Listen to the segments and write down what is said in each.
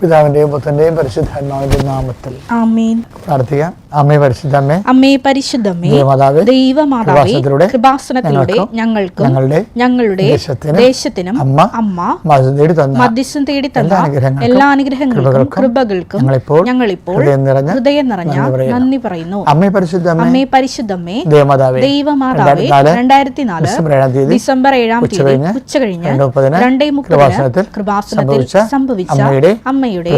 പിതാവിന്റെയും പുത്രന്റെയും പരിശുദ്ധാത്മാവിന്റെ നാമത്തിൽ ആമേൻ. പ്രാർത്ഥിക്കാം. അമ്മേ പരിശുദ്ധമ്മേ, അമ്മേ പരിശുദ്ധമ്മേ, ദൈവമാതാവേ, കൃപാസനത്തിലൂടെ ഞങ്ങൾക്കും ഞങ്ങളുടെ ദേശത്തിനും അമ്മ മധ്യസ്ഥം തേടി തന്ന എല്ലാ അനുഗ്രഹങ്ങൾക്കും കൃപകൾക്കും ഞങ്ങളിപ്പോൾ ഹൃദയം നിറഞ്ഞ നന്ദി പറയുന്നു. അമ്മേ പരിശുദ്ധമ്മേ, ദൈവമാതാവേ, 2004 ഡിസംബർ 7 ഉച്ചകഴിഞ്ഞ് 2:30 കൃപാസനത്തിൽ സംഭവിച്ച അമ്മയുടെ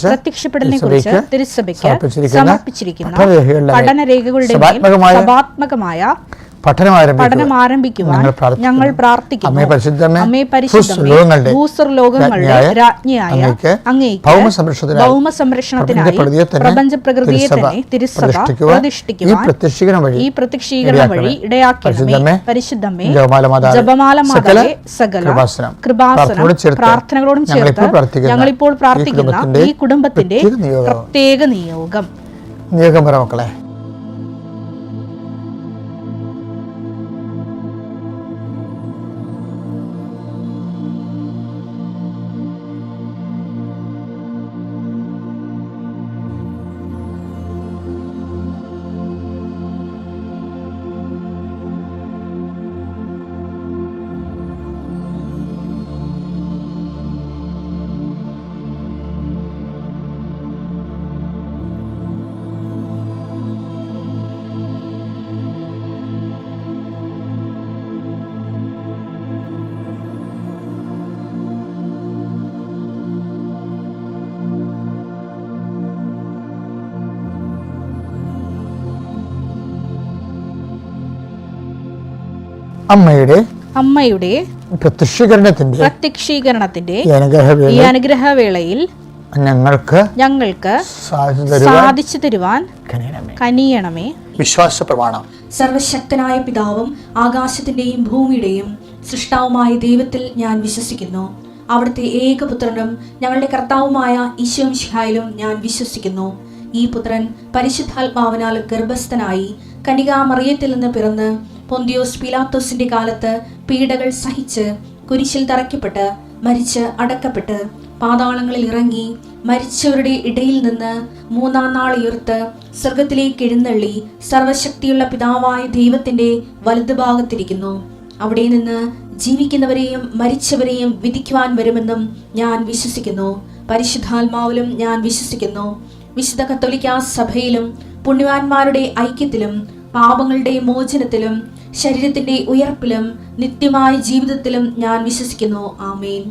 പ്രത്യക്ഷപ്പെടലിനെ കുറിച്ച് തിരുസഭയ്ക്ക് സമർപ്പിച്ചിരിക്കുന്ന പഠനരേഖകളുടെ സഭാത്മകമായ പഠനം ആരംഭിക്കുവാൻ ഞങ്ങൾ പ്രാർത്ഥിക്കുന്നു. അമ്മേ പരിശുദ്ധമേ, ഭൂസ്വർലോകങ്ങളുടെ രാജ്ഞിയായ അങ്ങേയ്ക്ക് ഭൗമസംരക്ഷണത്തിനായി പ്രപഞ്ച പ്രകൃതിയെ തന്നെ തിരുസഭ പ്രതിഷ്ഠിക്കുവാൻ ഈ പ്രത്യക്ഷീകരണം വഴി ഇടയാക്കണമേ. പരിശുദ്ധമേ, ജപമാല മാതാവേ, സകല കൃപാസനം പ്രാർത്ഥനകളോടും ചേർത്ത് ഞങ്ങളിപ്പോൾ പ്രാർത്ഥിക്കുന്ന ഈ കുടുംബത്തിന്റെ പ്രത്യേക നിയോഗം മക്കളെ. അമ്മയുടെ പ്രത്യക്ഷീകരണത്തിന്റെ ഈ അനുഗ്രഹവേളയിൽ ഞങ്ങൾക്ക് സാധിച്ചു തരുവാൻ കനിയണമേ. വിശ്വാസ പ്രമാണം. സർവശക്തനായ പിതാവും ആകാശത്തിന്റെയും ഭൂമിയുടെയും സൃഷ്ടാവുമായ ദൈവത്തിൽ ഞാൻ വിശ്വസിക്കുന്നു. അവിടുത്തെ ഏകപുത്രനും ഞങ്ങളുടെ കർത്താവുമായ ഈശോ മിശിഹായിലും ഞാൻ വിശ്വസിക്കുന്നു. ഈ പുത്രൻ പരിശുദ്ധാത്മാവിനാൽ ഗർഭസ്ഥനായി കന്യകാമറിയത്തിൽ നിന്ന് പിറന്ന് പൊന്തിയോസ് പീലാത്തോസിന്റെ കാലത്ത് പീഡകൾ സഹിച്ച് കുരിശിൽ തറയ്ക്കപ്പെട്ട് മരിച്ച് അടക്കപ്പെട്ട് പാതാളങ്ങളിൽ ഇറങ്ങി മരിച്ചവരുടെ ഇടയിൽ നിന്ന് 3-ാം നാൾ ഉയർത്ത് സ്വർഗത്തിലേക്ക് എഴുന്നള്ളി സർവശക്തിയുള്ള പിതാവായ ദൈവത്തിന്റെ വലതുഭാഗത്തിരിക്കുന്നു. അവിടെ നിന്ന് ജീവിക്കുന്നവരെയും മരിച്ചവരെയും വിധിക്കുവാൻ വരുമെന്നും ഞാൻ വിശ്വസിക്കുന്നു. പരിശുദ്ധാത്മാവിലും ഞാൻ വിശ്വസിക്കുന്നു. വിശുദ്ധ കത്തോലിക്കാ സഭയിലും പുണ്യവാന്മാരുടെ ഐക്യത്തിലും പാപങ്ങളുടെ മോചനത്തിലും ശരീരത്തിന്റെ ഉയർപ്പിലും നിത്യമായ ജീവിതത്തിലും ഞാൻ വിശ്വസിക്കുന്നു. ആമേൻ.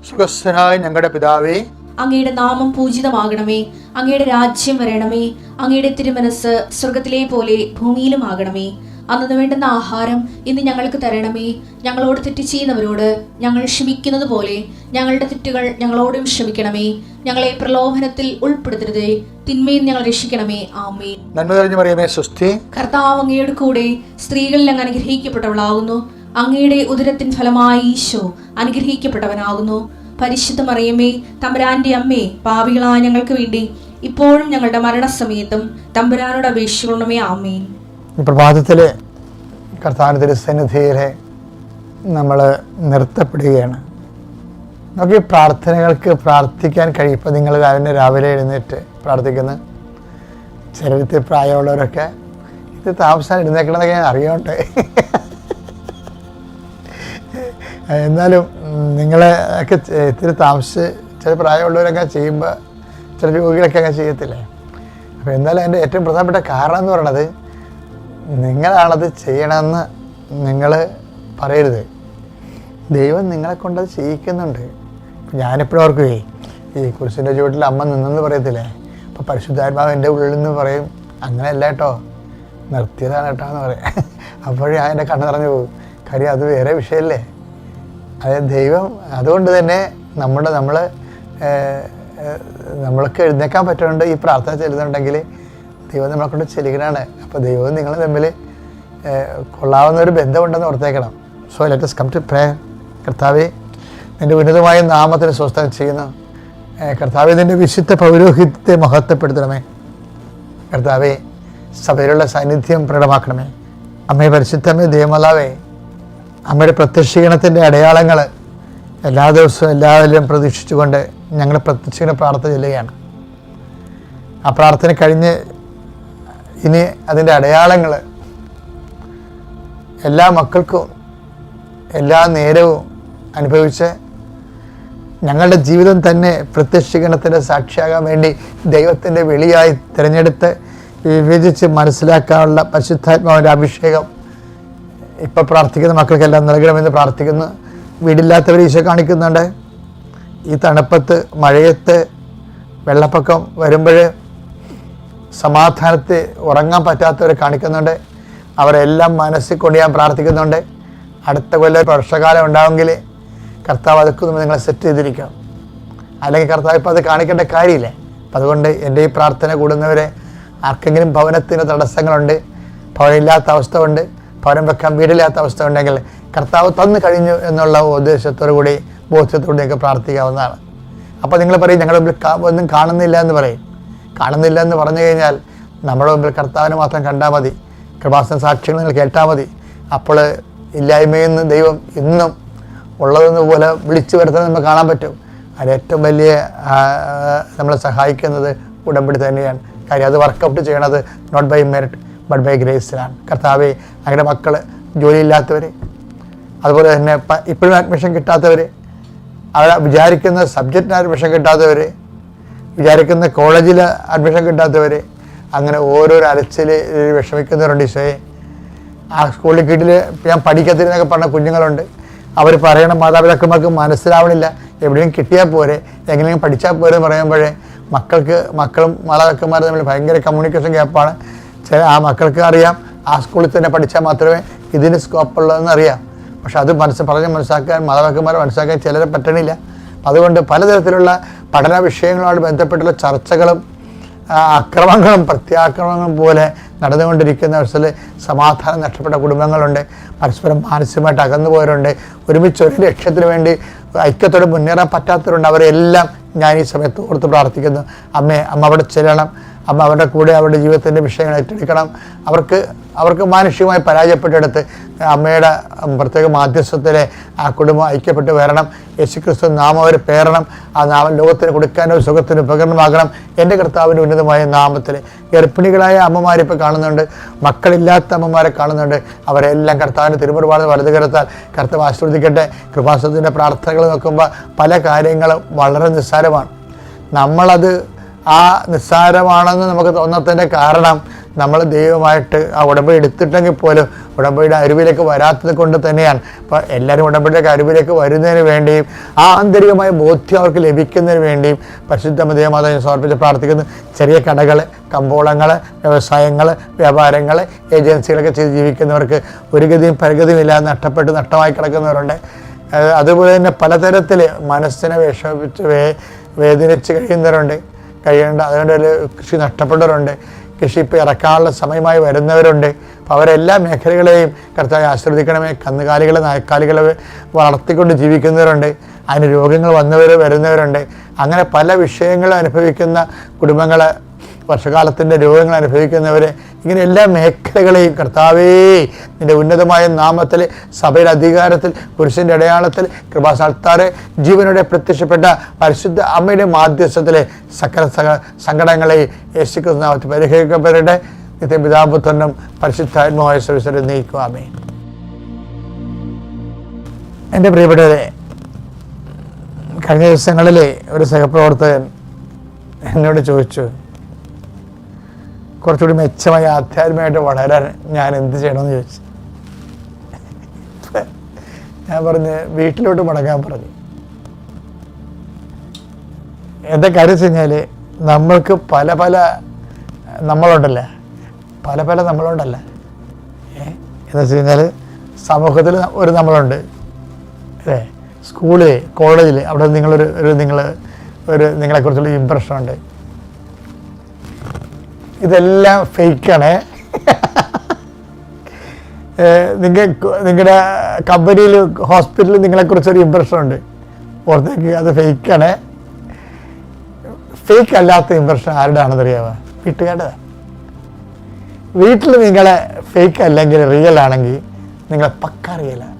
സ്വർഗ്ഗസ്ഥനായ ഞങ്ങളുടെ പിതാവേ, അങ്ങയുടെ നാമം പൂജിതമാകണമേ. അങ്ങയുടെ രാജ്യം വരണമേ. അങ്ങയുടെ തിരുമനസ് സ്വർഗത്തിലെ പോലെ ഭൂമിയിലും ആകണമേ. അന്നു വേണ്ടുന്ന ആഹാരം ഇന്ന് ഞങ്ങൾക്ക് തരണമേ. ഞങ്ങളോട് തെറ്റ് ചെയ്യുന്നവരോട് ഞങ്ങൾ ക്ഷമിക്കുന്നത് പോലെ ഞങ്ങളുടെ തെറ്റുകൾ ഞങ്ങളോടും ക്ഷമിക്കണമേ. ഞങ്ങളെ പ്രലോഭനത്തിൽ ഉൾപ്പെടുത്തരുതേ, തിന്മയിൽ ഞങ്ങൾ രക്ഷിക്കണമേ. ആമേൻ. നന്മ നിറഞ്ഞ മറിയമേ, സ്വസ്തി. കർത്താവ് അങ്ങയുടെ കൂടെ സ്ത്രീകളിൽ അങ്ങ് അനുഗ്രഹിക്കപ്പെട്ടവളാകുന്നു. അങ്ങയുടെ ഉദരത്തിൻ ഫലമായി ഈശോ അനുഗ്രഹിക്കപ്പെട്ടവനാകുന്നു. പരിശുദ്ധ മറിയമേ, തമ്പുരാന്റെ അമ്മേ, പാപികളായ ഞങ്ങൾക്ക് വേണ്ടി ഇപ്പോഴും ഞങ്ങളുടെ മരണസമയത്തും തമ്പുരാനോട് അപേക്ഷിക്കണമേ. ആമേൻ. ഈ പ്രഭാതത്തിലെ കർത്താവിന്റെ തിരുസന്നിധിയിലെ നമ്മൾ നിർത്തപ്പെടുകയാണ്. നമുക്ക് ഈ പ്രാർത്ഥനകൾക്ക് പ്രാർത്ഥിക്കാൻ കഴിയും. ഇപ്പം നിങ്ങൾ രാവിലെ എഴുന്നേറ്റ് പ്രാർത്ഥിക്കുന്ന ചിലരത്തിൽ പ്രായമുള്ളവരൊക്കെ ഇത് താമസം എഴുന്നേക്കണമെന്നൊക്കെ ഞാൻ അറിയണ്ടേ. എന്നാലും നിങ്ങളെ ഒക്കെ ഇത്തിരി താമസിച്ച് ചില പ്രായമുള്ളവരൊക്കെ ചെയ്യുമ്പോൾ ചില രോഗികളൊക്കെ അങ്ങനെ ചെയ്യത്തില്ലേ. അപ്പോൾ എന്നാലും അതിൻ്റെ ഏറ്റവും പ്രധാനപ്പെട്ട കാരണം എന്ന് പറയുന്നത് നിങ്ങളാണത് ചെയ്യണമെന്ന് നിങ്ങൾ പറയരുത്. ദൈവം നിങ്ങളെ കൊണ്ടത് ചെയ്യിക്കുന്നുണ്ട്. ഞാനെപ്പോഴും ഓർക്കുകയെ ഈ കുരിശിൻ്റെ ചുവട്ടിൽ അമ്മ നിന്നെന്ന് പറയത്തില്ലേ. അപ്പോൾ പരിശുദ്ധാത്മാവ് എൻ്റെ ഉള്ളിൽ നിന്ന് പറയും, അങ്ങനെയല്ല കേട്ടോ, നിർത്തിയതാണ് കേട്ടോ എന്ന് പറയും. അപ്പോഴേ അതിൻ്റെ കണ്ണ് നിറഞ്ഞു പോകും. കാര്യം അത് വേറെ വിഷയമല്ലേ. അതായത് ദൈവം അതുകൊണ്ട് തന്നെ നമ്മൾക്ക് എഴുന്നേക്കാൻ പറ്റുന്നുണ്ട്. ഈ പ്രാർത്ഥന ചെല്ലുന്നുണ്ടെങ്കിൽ ദൈവം നമ്മളെ കൊണ്ട് ചെല്ലുകയാണ്. അപ്പോൾ ദൈവവും നിങ്ങൾ തമ്മിൽ കൊള്ളാവുന്ന ഒരു ബന്ധമുണ്ടെന്ന് ഓർത്തേക്കണം. So let us come to prayer. കർത്താവേ, നിൻ്റെ ഉന്നതമായ നാമത്തിന് സ്വസ്ഥം ചെയ്യുന്നു. കർത്താവേ, നിൻ്റെ വിശുദ്ധ പൗരോഹിത്യത്തെ മഹത്വപ്പെടുത്തണമേ. കർത്താവേ, സഭയിലുള്ള സാന്നിധ്യം പ്രകടമാക്കണമേ. അമ്മേ പരിശുദ്ധമേ, ദേവമാതാവേ, അമ്മയുടെ പ്രത്യക്ഷീകരണത്തിൻ്റെ അടയാളങ്ങൾ എല്ലാ ദിവസവും എല്ലാവരും പ്രതീക്ഷിച്ചുകൊണ്ട് ഞങ്ങൾ പ്രത്യക്ഷ പ്രാർത്ഥന ചെല്ലുകയാണ്. ആ പ്രാർത്ഥന കഴിഞ്ഞ് ഇനി അതിൻ്റെ അടയാളങ്ങൾ എല്ലാ മക്കൾക്കും എല്ലാ നേരവും അനുഭവിച്ച് ഞങ്ങളുടെ ജീവിതം തന്നെ പ്രത്യക്ഷീകരണത്തിൻ്റെ സാക്ഷിയാകാൻ വേണ്ടി ദൈവത്തിൻ്റെ വെളിയായി തിരഞ്ഞെടുത്ത് വിവേചിച്ച് മനസ്സിലാക്കാനുള്ള പരിശുദ്ധാത്മാവിൻ്റെ അഭിഷേകം ഇപ്പോൾ പ്രാർത്ഥിക്കുന്ന മക്കൾക്കെല്ലാം നൽകണമെന്ന് പ്രാർത്ഥിക്കുന്നു. വീടില്ലാത്തവർ ഈശോ കാണിക്കുന്നുണ്ട്. ഈ തണുപ്പത്ത് മഴയത്ത് വെള്ളപ്പൊക്കം വരുമ്പോൾ സമാധാനത്തിൽ ഉറങ്ങാൻ പറ്റാത്തവരെ കാണിക്കുന്നുണ്ട്. അവരെല്ലാം മനസ്സിൽ കൊണ്ട് ഞാൻ പ്രാർത്ഥിക്കുന്നുണ്ട്. അടുത്ത കൊല്ലം വർഷകാലം ഉണ്ടാവുമെങ്കിൽ കർത്താവ് അതൊക്കെ നിങ്ങളെ സെറ്റ് ചെയ്തിരിക്കണം. അല്ലെങ്കിൽ കർത്താവ് ഇപ്പോൾ അത് കാണിക്കേണ്ട കാര്യമില്ലേ. അപ്പം അതുകൊണ്ട് എൻ്റെ ഈ പ്രാർത്ഥന കൂടുന്നവരെ ആർക്കെങ്കിലും ഭവനത്തിന് തടസ്സങ്ങളുണ്ട്, ഭവനമില്ലാത്ത അവസ്ഥ ഉണ്ട്, ഭവനം വെക്കാൻ വീടില്ലാത്ത അവസ്ഥ ഉണ്ടെങ്കിൽ കർത്താവ് തന്നു കഴിഞ്ഞു എന്നുള്ള ഉദ്ദേശത്തോടു കൂടി ബോധ്യത്തോടെയൊക്കെ പ്രാർത്ഥിക്കാവുന്നതാണ്. അപ്പോൾ നിങ്ങൾ പറയും ഞങ്ങളുടെ മുമ്പിൽ ഒന്നും കാണുന്നില്ല എന്ന് പറയും. കാണുന്നില്ല എന്ന് പറഞ്ഞു കഴിഞ്ഞാൽ നമ്മുടെ മുമ്പിൽ കർത്താവിനെ മാത്രം കണ്ടാൽ മതി, കൃപാസന സാക്ഷ്യങ്ങൾ നിങ്ങൾ കേട്ടാൽ മതി. അപ്പോൾ ഇല്ലായ്മയിൽ നിന്ന് ദൈവം ഇന്നും ഉള്ളതെന്ന് പോലെ വിളിച്ചു വരുത്താൻ നമുക്ക് കാണാൻ പറ്റും. അതിൽ ഏറ്റവും വലിയ നമ്മളെ സഹായിക്കുന്നത് ഉടമ്പടി തന്നെയാണ്. കാര്യം അത് വർക്കൗട്ട് ചെയ്യണത് not by merit but by ഗ്രേസിലാണ്. കർത്താവെ അങ്ങനെ മക്കൾ ജോലിയില്ലാത്തവർ, അതുപോലെ തന്നെ ഇപ്പോഴും അഡ്മിഷൻ കിട്ടാത്തവർ, അവർ വിചാരിക്കുന്ന സബ്ജക്റ്റിന് അഡ്മിഷൻ കിട്ടാത്തവർ, വിചാരിക്കുന്ന കോളേജിൽ അഡ്മിഷൻ കിട്ടാത്തവർ, അങ്ങനെ ഓരോരോ അലച്ചിൽ വിഷമിക്കുന്നവരുണ്ട്. ഈശോയെ ആ സ്കൂളിൽ കീഴിൽ ഞാൻ പഠിക്കത്തില്ലെന്നൊക്കെ പറഞ്ഞ കുഞ്ഞുങ്ങളുണ്ട്. അവർ പറയണ മാതാപിതാക്കന്മാർക്ക് മനസ്സിലാവണില്ല. എവിടെയും കിട്ടിയാൽ പോരെ, എങ്ങനെയും പഠിച്ചാൽ പോരെ എന്ന് പറയുമ്പോഴേ മക്കളും മാതാപിതാക്കന്മാരും തമ്മിൽ ഭയങ്കര കമ്മ്യൂണിക്കേഷൻ ഗ്യാപ്പാണ്. ആ മക്കൾക്ക് അറിയാം ആ സ്കൂളിൽ തന്നെ പഠിച്ചാൽ മാത്രമേ ഇതിന് സ്കോപ്പുള്ളതെന്ന് അറിയാം. പക്ഷെ അത് മനസ്സിലാക്കാൻ മാതാപിതാക്കന്മാരെ മനസ്സിലാക്കാൻ ചിലരെ പറ്റണില്ല. അതുകൊണ്ട് പലതരത്തിലുള്ള പഠന വിഷയങ്ങളുമായി ബന്ധപ്പെട്ടുള്ള ചർച്ചകളും അക്രമങ്ങളും പ്രത്യാക്രമണങ്ങളും പോലെ നടന്നുകൊണ്ടിരിക്കുന്ന അവസരത്തിൽ സമാധാനം നഷ്ടപ്പെട്ട കുടുംബങ്ങളുണ്ട്, പരസ്പരം മാനസികമായിട്ട് അകന്നു പോയവരുണ്ട്, ഒരുമിച്ച് ഒരു ലക്ഷ്യത്തിന് വേണ്ടി ഐക്യത്തോടെ മുന്നേറാൻ പറ്റാത്തവരുണ്ട്. അവരെല്ലാം ഞാൻ ഈ സമയത്ത് ഓർത്ത് പ്രാർത്ഥിക്കുന്നു. അമ്മ അവിടെ ചെല്ലണം, അമ്മ അവരുടെ കൂടെ അവരുടെ ജീവിതത്തിൻ്റെ വിഷയങ്ങൾ ഏറ്റെടുക്കണം. അവർക്ക് മാനുഷികമായി പരാജയപ്പെട്ടെടുത്ത് അമ്മയുടെ പ്രത്യേക മാധ്യസ്ഥത്തിലെ ആ കുടുംബം ഐക്യപ്പെട്ട് വരണം. യേശുക്രിസ്തു നാമം അവർ പേറണം. ആ നാമം ലോകത്തിന് കൊടുക്കാനോ സുഖത്തിന് ഉപകരണമാകണം. എൻ്റെ കർത്താവിൻ്റെ ഉന്നതമായ നാമത്തിൽ ഗർഭിണികളായ അമ്മമാരിപ്പോൾ കാണുന്നുണ്ട്, മക്കളില്ലാത്ത അമ്മമാരെ കാണുന്നുണ്ട്. അവരെല്ലാം കർത്താവിൻ്റെ തിരുമുറുപാട് വലതു കരത്താൽ കർത്താവ് ആശീർവദിക്കട്ടെ. കൃപാസനത്തിൻ്റെ പ്രാർത്ഥനകൾ നോക്കുമ്പോൾ പല കാര്യങ്ങളും വളരെ നിസ്സാരമാണ്. നമ്മളത് ആ നിസ്സാരമാണെന്ന് നമുക്ക് തോന്നത്തിൻ്റെ കാരണം നമ്മൾ ദൈവമായിട്ട് ആ ഉടമ്പടി എടുത്തിട്ടെങ്കിൽ പോലും ഉടമ്പടിയുടെ അരുവിലേക്ക് വരാത്തത് കൊണ്ട് തന്നെയാണ്. അപ്പോൾ എല്ലാവരും ഉടമ്പടിയുടെ അരുവിലേക്ക് വരുന്നതിന് വേണ്ടിയും ആ ആന്തരികമായ ബോധ്യം അവർക്ക് ലഭിക്കുന്നതിന് വേണ്ടിയും പരിശുദ്ധ ദേവമാതാവിനെ സമർപ്പിച്ച് പ്രാർത്ഥിക്കുന്നു. ചെറിയ കടകൾ, കമ്പോളങ്ങൾ, വ്യവസായങ്ങൾ, വ്യാപാരങ്ങൾ, ഏജൻസികളൊക്കെ ചെയ്ത് ജീവിക്കുന്നവർക്ക് ഒരു ഗതിയും പരിഗതിയും ഇല്ലാതെ നഷ്ടമായി കിടക്കുന്നവരുണ്ട്. അതുപോലെ തന്നെ പലതരത്തിൽ മനസ്സിനെ വിഷമിപ്പിച്ച് വേദനിച്ച് കഴിയുന്നവരുണ്ട്, അതുകൊണ്ട് കൃഷി നഷ്ടപ്പെട്ടവരുണ്ട്, കൃഷി ഇപ്പോൾ ഇറക്കാനുള്ള സമയമായി വരുന്നവരുണ്ട്. അപ്പോൾ അവരെല്ലാ മേഖലകളെയും കർത്താവെ ആശീർവദിക്കണമേ. കന്നുകാലികളെ നായ്ക്കാലികളെ വളർത്തിക്കൊണ്ട് ജീവിക്കുന്നവരുണ്ട്, അതിന് രോഗങ്ങൾ വരുന്നവരുണ്ട്. അങ്ങനെ പല വിഷയങ്ങളും അനുഭവിക്കുന്ന കുടുംബങ്ങൾ, വർഷകാലത്തിൻ്റെ രോഗങ്ങൾ അനുഭവിക്കുന്നവർ, ഇങ്ങനെ എല്ലാ മേഖലകളെയും കർത്താവേ നിൻ്റെ ഉന്നതമായ നാമത്തിൽ സഭയുടെ അധികാരത്തിൽ പുരുഷൻ്റെ അടയാളത്തിൽ കൃപാസാൽത്താറെ ജീവനോടെ പ്രത്യക്ഷപ്പെട്ട പരിശുദ്ധ അമ്മയുടെ മാധ്യസ്ഥത്തിലെ സകല സങ്കടങ്ങളെ യേശുക്രിസ്തു നാമത്തിൽ പരിഹരിക്കപ്പെടട്ടെ. നിത്യപിതാപുത്രനും പരിശുദ്ധാത്മാവായ സർവീസരെ നയിക്കുവാമേ. എൻ്റെ പ്രിയപ്പെട്ടവരെ, കഴിഞ്ഞ ദിവസങ്ങളിൽ ഒരു സഹപ്രവർത്തകൻ എന്നോട് ചോദിച്ചു, കുറച്ചുകൂടി മെച്ചമായി ആധ്യാത്മികമായിട്ട് വളരാൻ ഞാൻ എന്ത് ചെയ്യണമെന്ന് ചോദിച്ചു. ഞാൻ പറഞ്ഞ് വീട്ടിലോട്ട് മടങ്ങാൻ പറഞ്ഞു. എന്താ കാര്യം വെച്ച് കഴിഞ്ഞാൽ നമ്മൾക്ക് പല നമ്മളുണ്ടല്ല എന്ന് വെച്ച് കഴിഞ്ഞാൽ സമൂഹത്തിൽ ഒരു നമ്മളുണ്ട് അല്ലേ, സ്കൂളിൽ കോളേജിൽ അവിടെ നിങ്ങളെക്കുറിച്ചുള്ള ഇമ്പ്രഷനുണ്ട്. ഇതെല്ലാം ഫേക്കാണ്. നിങ്ങളുടെ കമ്പനിയിൽ ഹോസ്പിറ്റലിൽ നിങ്ങളെക്കുറിച്ചൊരു ഇമ്പ്രഷനുണ്ട്, പുറത്തേക്ക് അത് ഫേക്കാണ്. ഫേക്ക് അല്ലാത്ത ഇമ്പ്രഷൻ ആരുടെ ആണെന്ന് അറിയാമോ? വീട്ടുകാരുടെ. വീട്ടിൽ നിങ്ങളെ ഫേക്ക് അല്ലെങ്കിൽ റിയൽ ആണെങ്കിൽ നിങ്ങളെ പക്ക റിയലാണ്.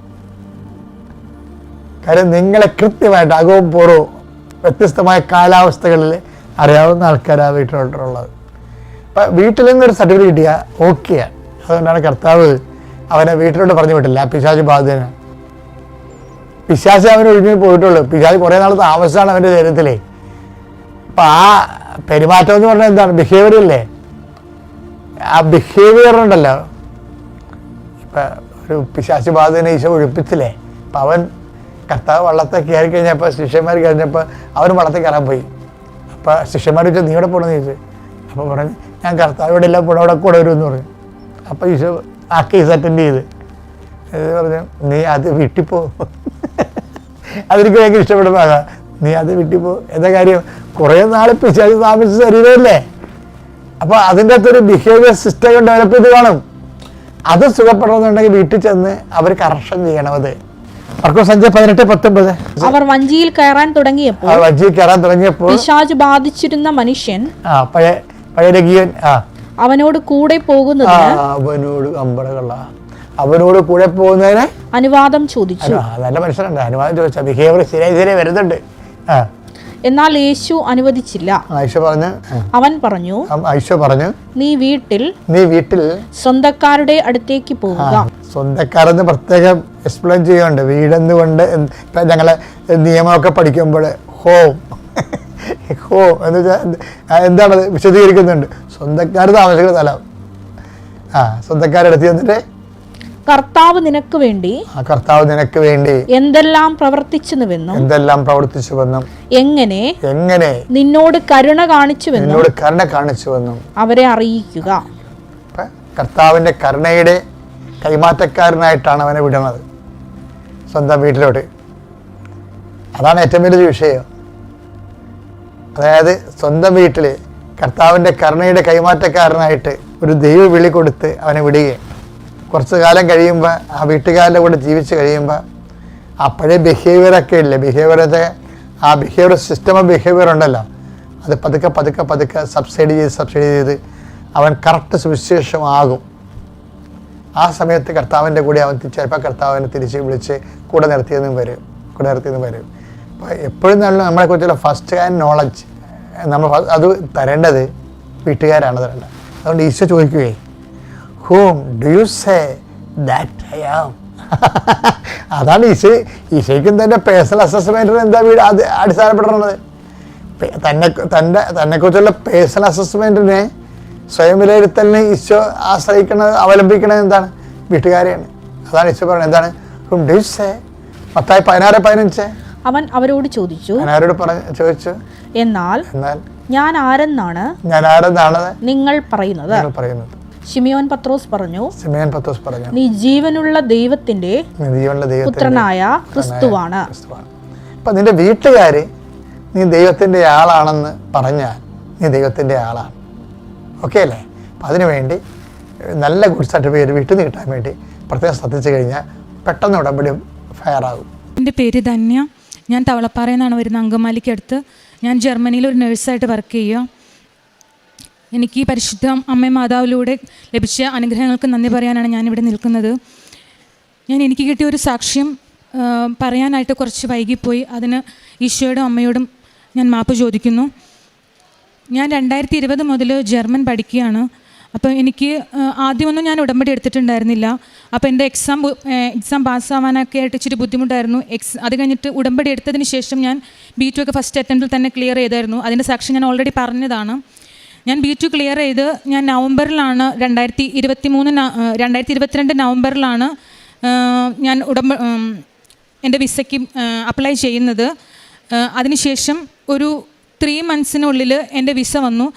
കാര്യം നിങ്ങളെ കൃത്യമായിട്ട് അകവും പുറവും വ്യത്യസ്തമായ കാലാവസ്ഥകളിൽ അറിയാവുന്ന ആൾക്കാരാണ് വീട്ടിലോട്ടുള്ളത്. അപ്പം വീട്ടിൽ നിന്നൊരു സർട്ടിഫിക്കറ്റ് കിട്ടിയാൽ ഓക്കെയാണ്. അതുകൊണ്ടാണ് കർത്താവ് അവനെ വീട്ടിലോട്ട് പറഞ്ഞു വിട്ടില്ല. പിശാച് ബാധിതനാണ്. പിശാച് അവന് ഒഴിഞ്ഞു പോയിട്ടുള്ളൂ. പിശാച് കുറേ നാൾ താമസമാണ് അവൻ്റെ ശരീരത്തിലേ. അപ്പം ആ പെരുമാറ്റം എന്ന് പറഞ്ഞാൽ എന്താണ്? ബിഹേവിയർ ഇല്ലേ? ആ ബിഹേവിയർ ഉണ്ടല്ലോ. ഇപ്പം ഒരു പിശാച് ബാധിതനെ ഈശോ ഒഴിപ്പിച്ചില്ലേ. അപ്പം അവൻ കർത്താവ് വള്ളത്തെ കയറി കഴിഞ്ഞപ്പോൾ ശിഷ്യന്മാർ കഴിഞ്ഞപ്പോൾ അവൻ വള്ളത്തിൽ കയറാൻ പോയി. അപ്പോൾ ശിഷ്യന്മാർ ചോദിച്ചാൽ നീ ഇവിടെ പോകണമെന്ന് ചോദിച്ചു. അപ്പോൾ പറഞ്ഞു ഞാൻ കർത്താവിടെ എല്ലാം പോകണം, അവിടെ കൂടെ വരുമെന്ന് പറഞ്ഞു. അപ്പോൾ ഈശോ ആ കേസ് അറ്റൻഡ് ചെയ്ത് പറഞ്ഞു നീ അത് വീട്ടിൽ പോ. അതെനിക്ക് ഭയങ്കര ഇഷ്ടപ്പെടുന്നതാകാം. നീ അത് വീട്ടിൽ പോ. എന്താ കാര്യം? കുറേ നാൾ പിശാച് താമസിച്ച ശരീരമല്ലേ. അപ്പോൾ അതിൻ്റെ അകത്തൊരു ബിഹേവിയർ സിസ്റ്റം ഡെവലപ്പ് ചെയ്ത് കാണും. അത് സുഖപ്പെടണമെന്നുണ്ടെങ്കിൽ വീട്ടിൽ ചെന്ന് അവർ കറക്ഷൻ ചെയ്യണം. അത് മർക്കോസ് 5:18-19. അവർ വഞ്ചിയിൽ കയറാൻ തുടങ്ങിയപ്പോൾ പിശാച് ബാധിച്ചിരുന്ന മനുഷ്യൻ പഴയ രഗീയൻ അവനോട് കൂടെ അവനോട് കൂടെ പോകുന്നതിന് അനുവാദം ചോദിച്ചു. നല്ല മനുഷ്യനുണ്ട്. അനുവാദം ചോദിച്ചാൽ ബിഹേവിയർ ശരിയായി വരുന്നുണ്ട്. എന്നാൽ യേശു അനുവദിച്ചില്ല. അവൻ പറഞ്ഞു നീ വീട്ടിൽ സ്വന്തക്കാരുടെ അടുത്തേക്ക് പോവുക. സ്വന്തക്കാരെന്ന് പ്രത്യേകം എക്സ്പ്ലെയിൻ ചെയ്യുന്നുണ്ട്. വീടെന്നുകൊണ്ട് ഇപ്പം ഞങ്ങളെ നിയമമൊക്കെ പഠിക്കുമ്പോൾ ഹോം എന്ന് വെച്ചാൽ എന്താണത് വിശദീകരിക്കുന്നുണ്ട്. സ്വന്തക്കാർ താമസിക്കുന്ന സ്ഥലം. സ്വന്തക്കാരെടുത്ത് എന്നിട്ട് കർത്താവ് നിനക്ക് വേണ്ടി എന്തെല്ലാം പ്രവർത്തിച്ചുവെന്നും എങ്ങനെ നിന്നോട് കരുണ കാണിച്ചുവെന്നും അവരെ അറിയിക്കുക. കർത്താവിന്റെ കരുണയുടെ കൈമാറ്റക്കാരനായിട്ടാണ് അവനെ വിടുന്നത് സ്വന്തം വീട്ടിലോട്ട്. അതാണ് ഏറ്റവും വലിയൊരു വിഷയം. അതായത് സ്വന്തം വീട്ടിൽ കർത്താവിൻ്റെ കരുണയുടെ കൈമാറ്റക്കാരനായിട്ട് ഒരു ദൈവ വിളി കൊടുത്ത് അവനെ വിടുകയും കുറച്ച് കാലം കഴിയുമ്പോൾ ആ വീട്ടുകാരുടെ കൂടെ ജീവിച്ച് കഴിയുമ്പോൾ ആ പഴയ ബിഹേവിയറൊക്കെ ഇല്ലേ, ബിഹേവിയറൊക്കെ ആ ബിഹേവിയർ സിസ്റ്റം ഓഫ് ബിഹേവിയർ ഉണ്ടല്ലോ, അത് പതുക്കെ സബ്സൈഡ് ചെയ്ത് അവൻ കറക്റ്റ് സുവിശേഷമാകും. ആ സമയത്ത് കർത്താവിൻ്റെ കൂടെ അവൻ ചിലപ്പോൾ കർത്താവിനെ തിരിച്ച് വിളിച്ച് കൂടെ നിർത്തിയെന്നും വരും. അപ്പോൾ എപ്പോഴും നമ്മളെക്കുറിച്ചുള്ള ഫസ്റ്റ് ഹാൻഡ് നോളജ് നമ്മൾ അത് തരേണ്ടത് വീട്ടുകാരാണ് തരേണ്ടത്. അതുകൊണ്ട് Isho ചോദിക്കുകയെ whom do you say that I am? അതാണ് ഈശോയ്ക്കും തന്നെ പേഴ്സണൽ അസസ്മെൻറ്റിന് എന്താ അത് അടിസ്ഥാനപ്പെടുന്നത്. തന്നെക്കുറിച്ചുള്ള പേഴ്സണൽ അസസ്മെൻറ്റിനെ സ്വയം വിലയിരുത്തലിന് ഈശോ അവലംബിക്കണത് എന്താണ്? വീട്ടുകാരെയാണ്. അതാണ് ഈശോ പറയുന്നത്. എന്താണ് whom do you say? Mathai 16:15 അവൻ അവരോട് ചോദിച്ചു എന്നാൽ ഞാൻ ആരെന്നാണ് നിങ്ങൾ പറയുന്നത്? ശിമിയോൻ പത്രോസ് പറഞ്ഞു നീ ജീവനുള്ള ദൈവത്തിന്റെ പുത്രനായ ക്രിസ്തുവാണ്. അപ്പൊ നിന്റെ വീട്ടുകാര് നീ ദൈവത്തിന്റെ ആളാണെന്ന് പറഞ്ഞാൽ നീ ദൈവത്തിന്റെ ആളാണ്. ഓക്കെ അല്ലേ? അപ്പം അതിനുവേണ്ടി നല്ല ഗുഡ് സർട്ടിഫിക്കറ്റ് വീട്ടിൽ നിന്ന് കിട്ടാൻ വേണ്ടി പ്രത്യേകം ശ്രദ്ധിച്ചു കഴിഞ്ഞാൽ പെട്ടെന്ന് ഉടമ്പടി ഫയറാകും. എൻ്റെ പേര് ധന്യ. ഞാൻ തവളപ്പാറയിൽ നിന്നാണ് വരുന്നത്, അങ്കമാലിക്കടുത്ത്. ഞാൻ ജർമ്മനിയിൽ ഒരു നഴ്സായിട്ട് വർക്ക് ചെയ്യുക. എനിക്ക് ഈ പരിശുദ്ധ അമ്മ മാതാവിലൂടെ ലഭിച്ച അനുഗ്രഹങ്ങൾക്ക് നന്ദി പറയാനാണ് ഞാനിവിടെ നിൽക്കുന്നത്. എനിക്ക് കിട്ടിയ ഒരു സാക്ഷ്യം പറയാനായിട്ട് കുറച്ച് വൈകിപ്പോയി. അതിന് ഈശോയോടും അമ്മയോടും ഞാൻ മാപ്പ് ചോദിക്കുന്നു. ഞാൻ 2020 മുതൽ ജർമ്മൻ പഠിക്കുകയാണ്. അപ്പോൾ എനിക്ക് ആദ്യമൊന്നും ഞാൻ ഉടമ്പടി എടുത്തിട്ടുണ്ടായിരുന്നില്ല. അപ്പോൾ എൻ്റെ എക്സാം പാസ്സാവാനൊക്കെ ആയിട്ട് ഇച്ചിരി ബുദ്ധിമുട്ടായിരുന്നു. അത് കഴിഞ്ഞിട്ട് ഉടമ്പടി എടുത്തതിന് ശേഷം ഞാൻ B2 ഒക്കെ ഫസ്റ്റ് അറ്റംപ്റ്റിൽ തന്നെ ക്ലിയർ ചെയ്തായിരുന്നു. അതിൻ്റെ സാക്ഷി ഞാൻ ഓൾറെഡി പറഞ്ഞതാണ്. ഞാൻ B2 ക്ലിയർ ചെയ്ത് ഞാൻ നവംബറിലാണ് 2022 നവംബറിലാണ് ഞാൻ എൻ്റെ വിസയ്ക്ക് അപ്ലൈ ചെയ്യുന്നത്. അതിനുശേഷം ഒരു 3 മന്ത്സിനുള്ളിൽ എൻ്റെ വിസ വന്നു.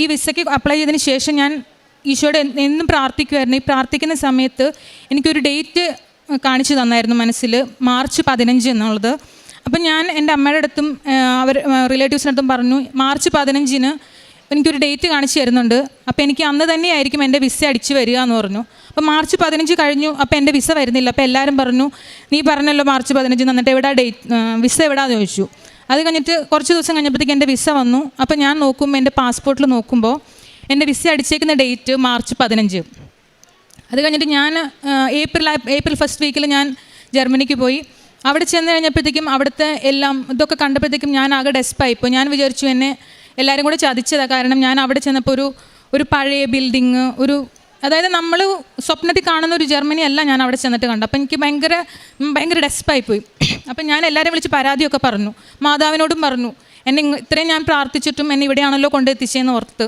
ഈ വിസയ്ക്ക് അപ്ലൈ ചെയ്തതിന് ശേഷം ഞാൻ ഈശോയോട് എന്നും പ്രാർത്ഥിക്കുമായിരുന്നു. ഈ പ്രാർത്ഥിക്കുന്ന സമയത്ത് എനിക്കൊരു ഡേറ്റ് കാണിച്ചു തന്നായിരുന്നു മനസ്സിൽ, മാർച്ച് 15 എന്നുള്ളത്. അപ്പം ഞാൻ എൻ്റെ അമ്മയുടെ അടുത്തും അവർ റിലേറ്റീവ്സിനടുത്തും പറഞ്ഞു മാർച്ച് 15 എനിക്കൊരു ഡേറ്റ് കാണിച്ചു തരുന്നുണ്ട്. അപ്പോൾ എനിക്ക് അന്ന് തന്നെയായിരിക്കും എൻ്റെ വിസ അടിച്ചു വരിക എന്ന് പറഞ്ഞു. അപ്പോൾ മാർച്ച് 15 കഴിഞ്ഞു. അപ്പോൾ എൻ്റെ വിസ വരുന്നില്ല. അപ്പോൾ എല്ലാവരും പറഞ്ഞു നീ പറഞ്ഞല്ലോ മാർച്ച് 15 എന്നിട്ട് എവിടെ വിസ എവിടെയാണെന്ന് ചോദിച്ചു. അത് കഴിഞ്ഞിട്ട് കുറച്ച് ദിവസം കഴിഞ്ഞപ്പോഴത്തേക്ക് എൻ്റെ വിസ വന്നു. അപ്പോൾ ഞാൻ നോക്കുമ്പോൾ എൻ്റെ പാസ്പോർട്ടിൽ നോക്കുമ്പോൾ എൻ്റെ വിസ അടിച്ചേക്കുന്ന ഡേറ്റ് മാർച്ച് 15. അത് കഴിഞ്ഞിട്ട് ഞാൻ ഏപ്രിൽ ഫസ്റ്റ് വീക്കിൽ ഞാൻ ജർമ്മനിക്ക് പോയി. അവിടെ ചെന്ന് കഴിഞ്ഞപ്പോഴത്തേക്കും അവിടുത്തെ എല്ലാം ഇതൊക്കെ കണ്ടപ്പോഴത്തേക്കും ഞാൻ ആകെ ഡെസ്പായിപ്പോൾ. ഞാൻ വിചാരിച്ചു എന്നെ എല്ലാവരും കൂടെ ചതിച്ചതാണ്. കാരണം ഞാൻ അവിടെ ചെന്നപ്പോൾ ഒരു പഴയ ബിൽഡിങ്, അതായത് നമ്മൾ സ്വപ്നത്തിൽ കാണുന്ന ഒരു ജർമ്മനി അല്ല ഞാൻ അവിടെ ചെന്നിട്ട് കണ്ടു. അപ്പോൾ എനിക്ക് ഭയങ്കര ഡെസ്പായിപ്പോയി. അപ്പം ഞാൻ എല്ലാവരെയും വിളിച്ച് പരാതിയൊക്കെ പറഞ്ഞു, മാതാവിനോടും പറഞ്ഞു. എന്നെ ഇത്രയും ഞാൻ പ്രാർത്ഥിച്ചിട്ടും എന്നെ ഇവിടെയാണല്ലോ കൊണ്ടെത്തിച്ചതെന്ന് ഓർത്ത്.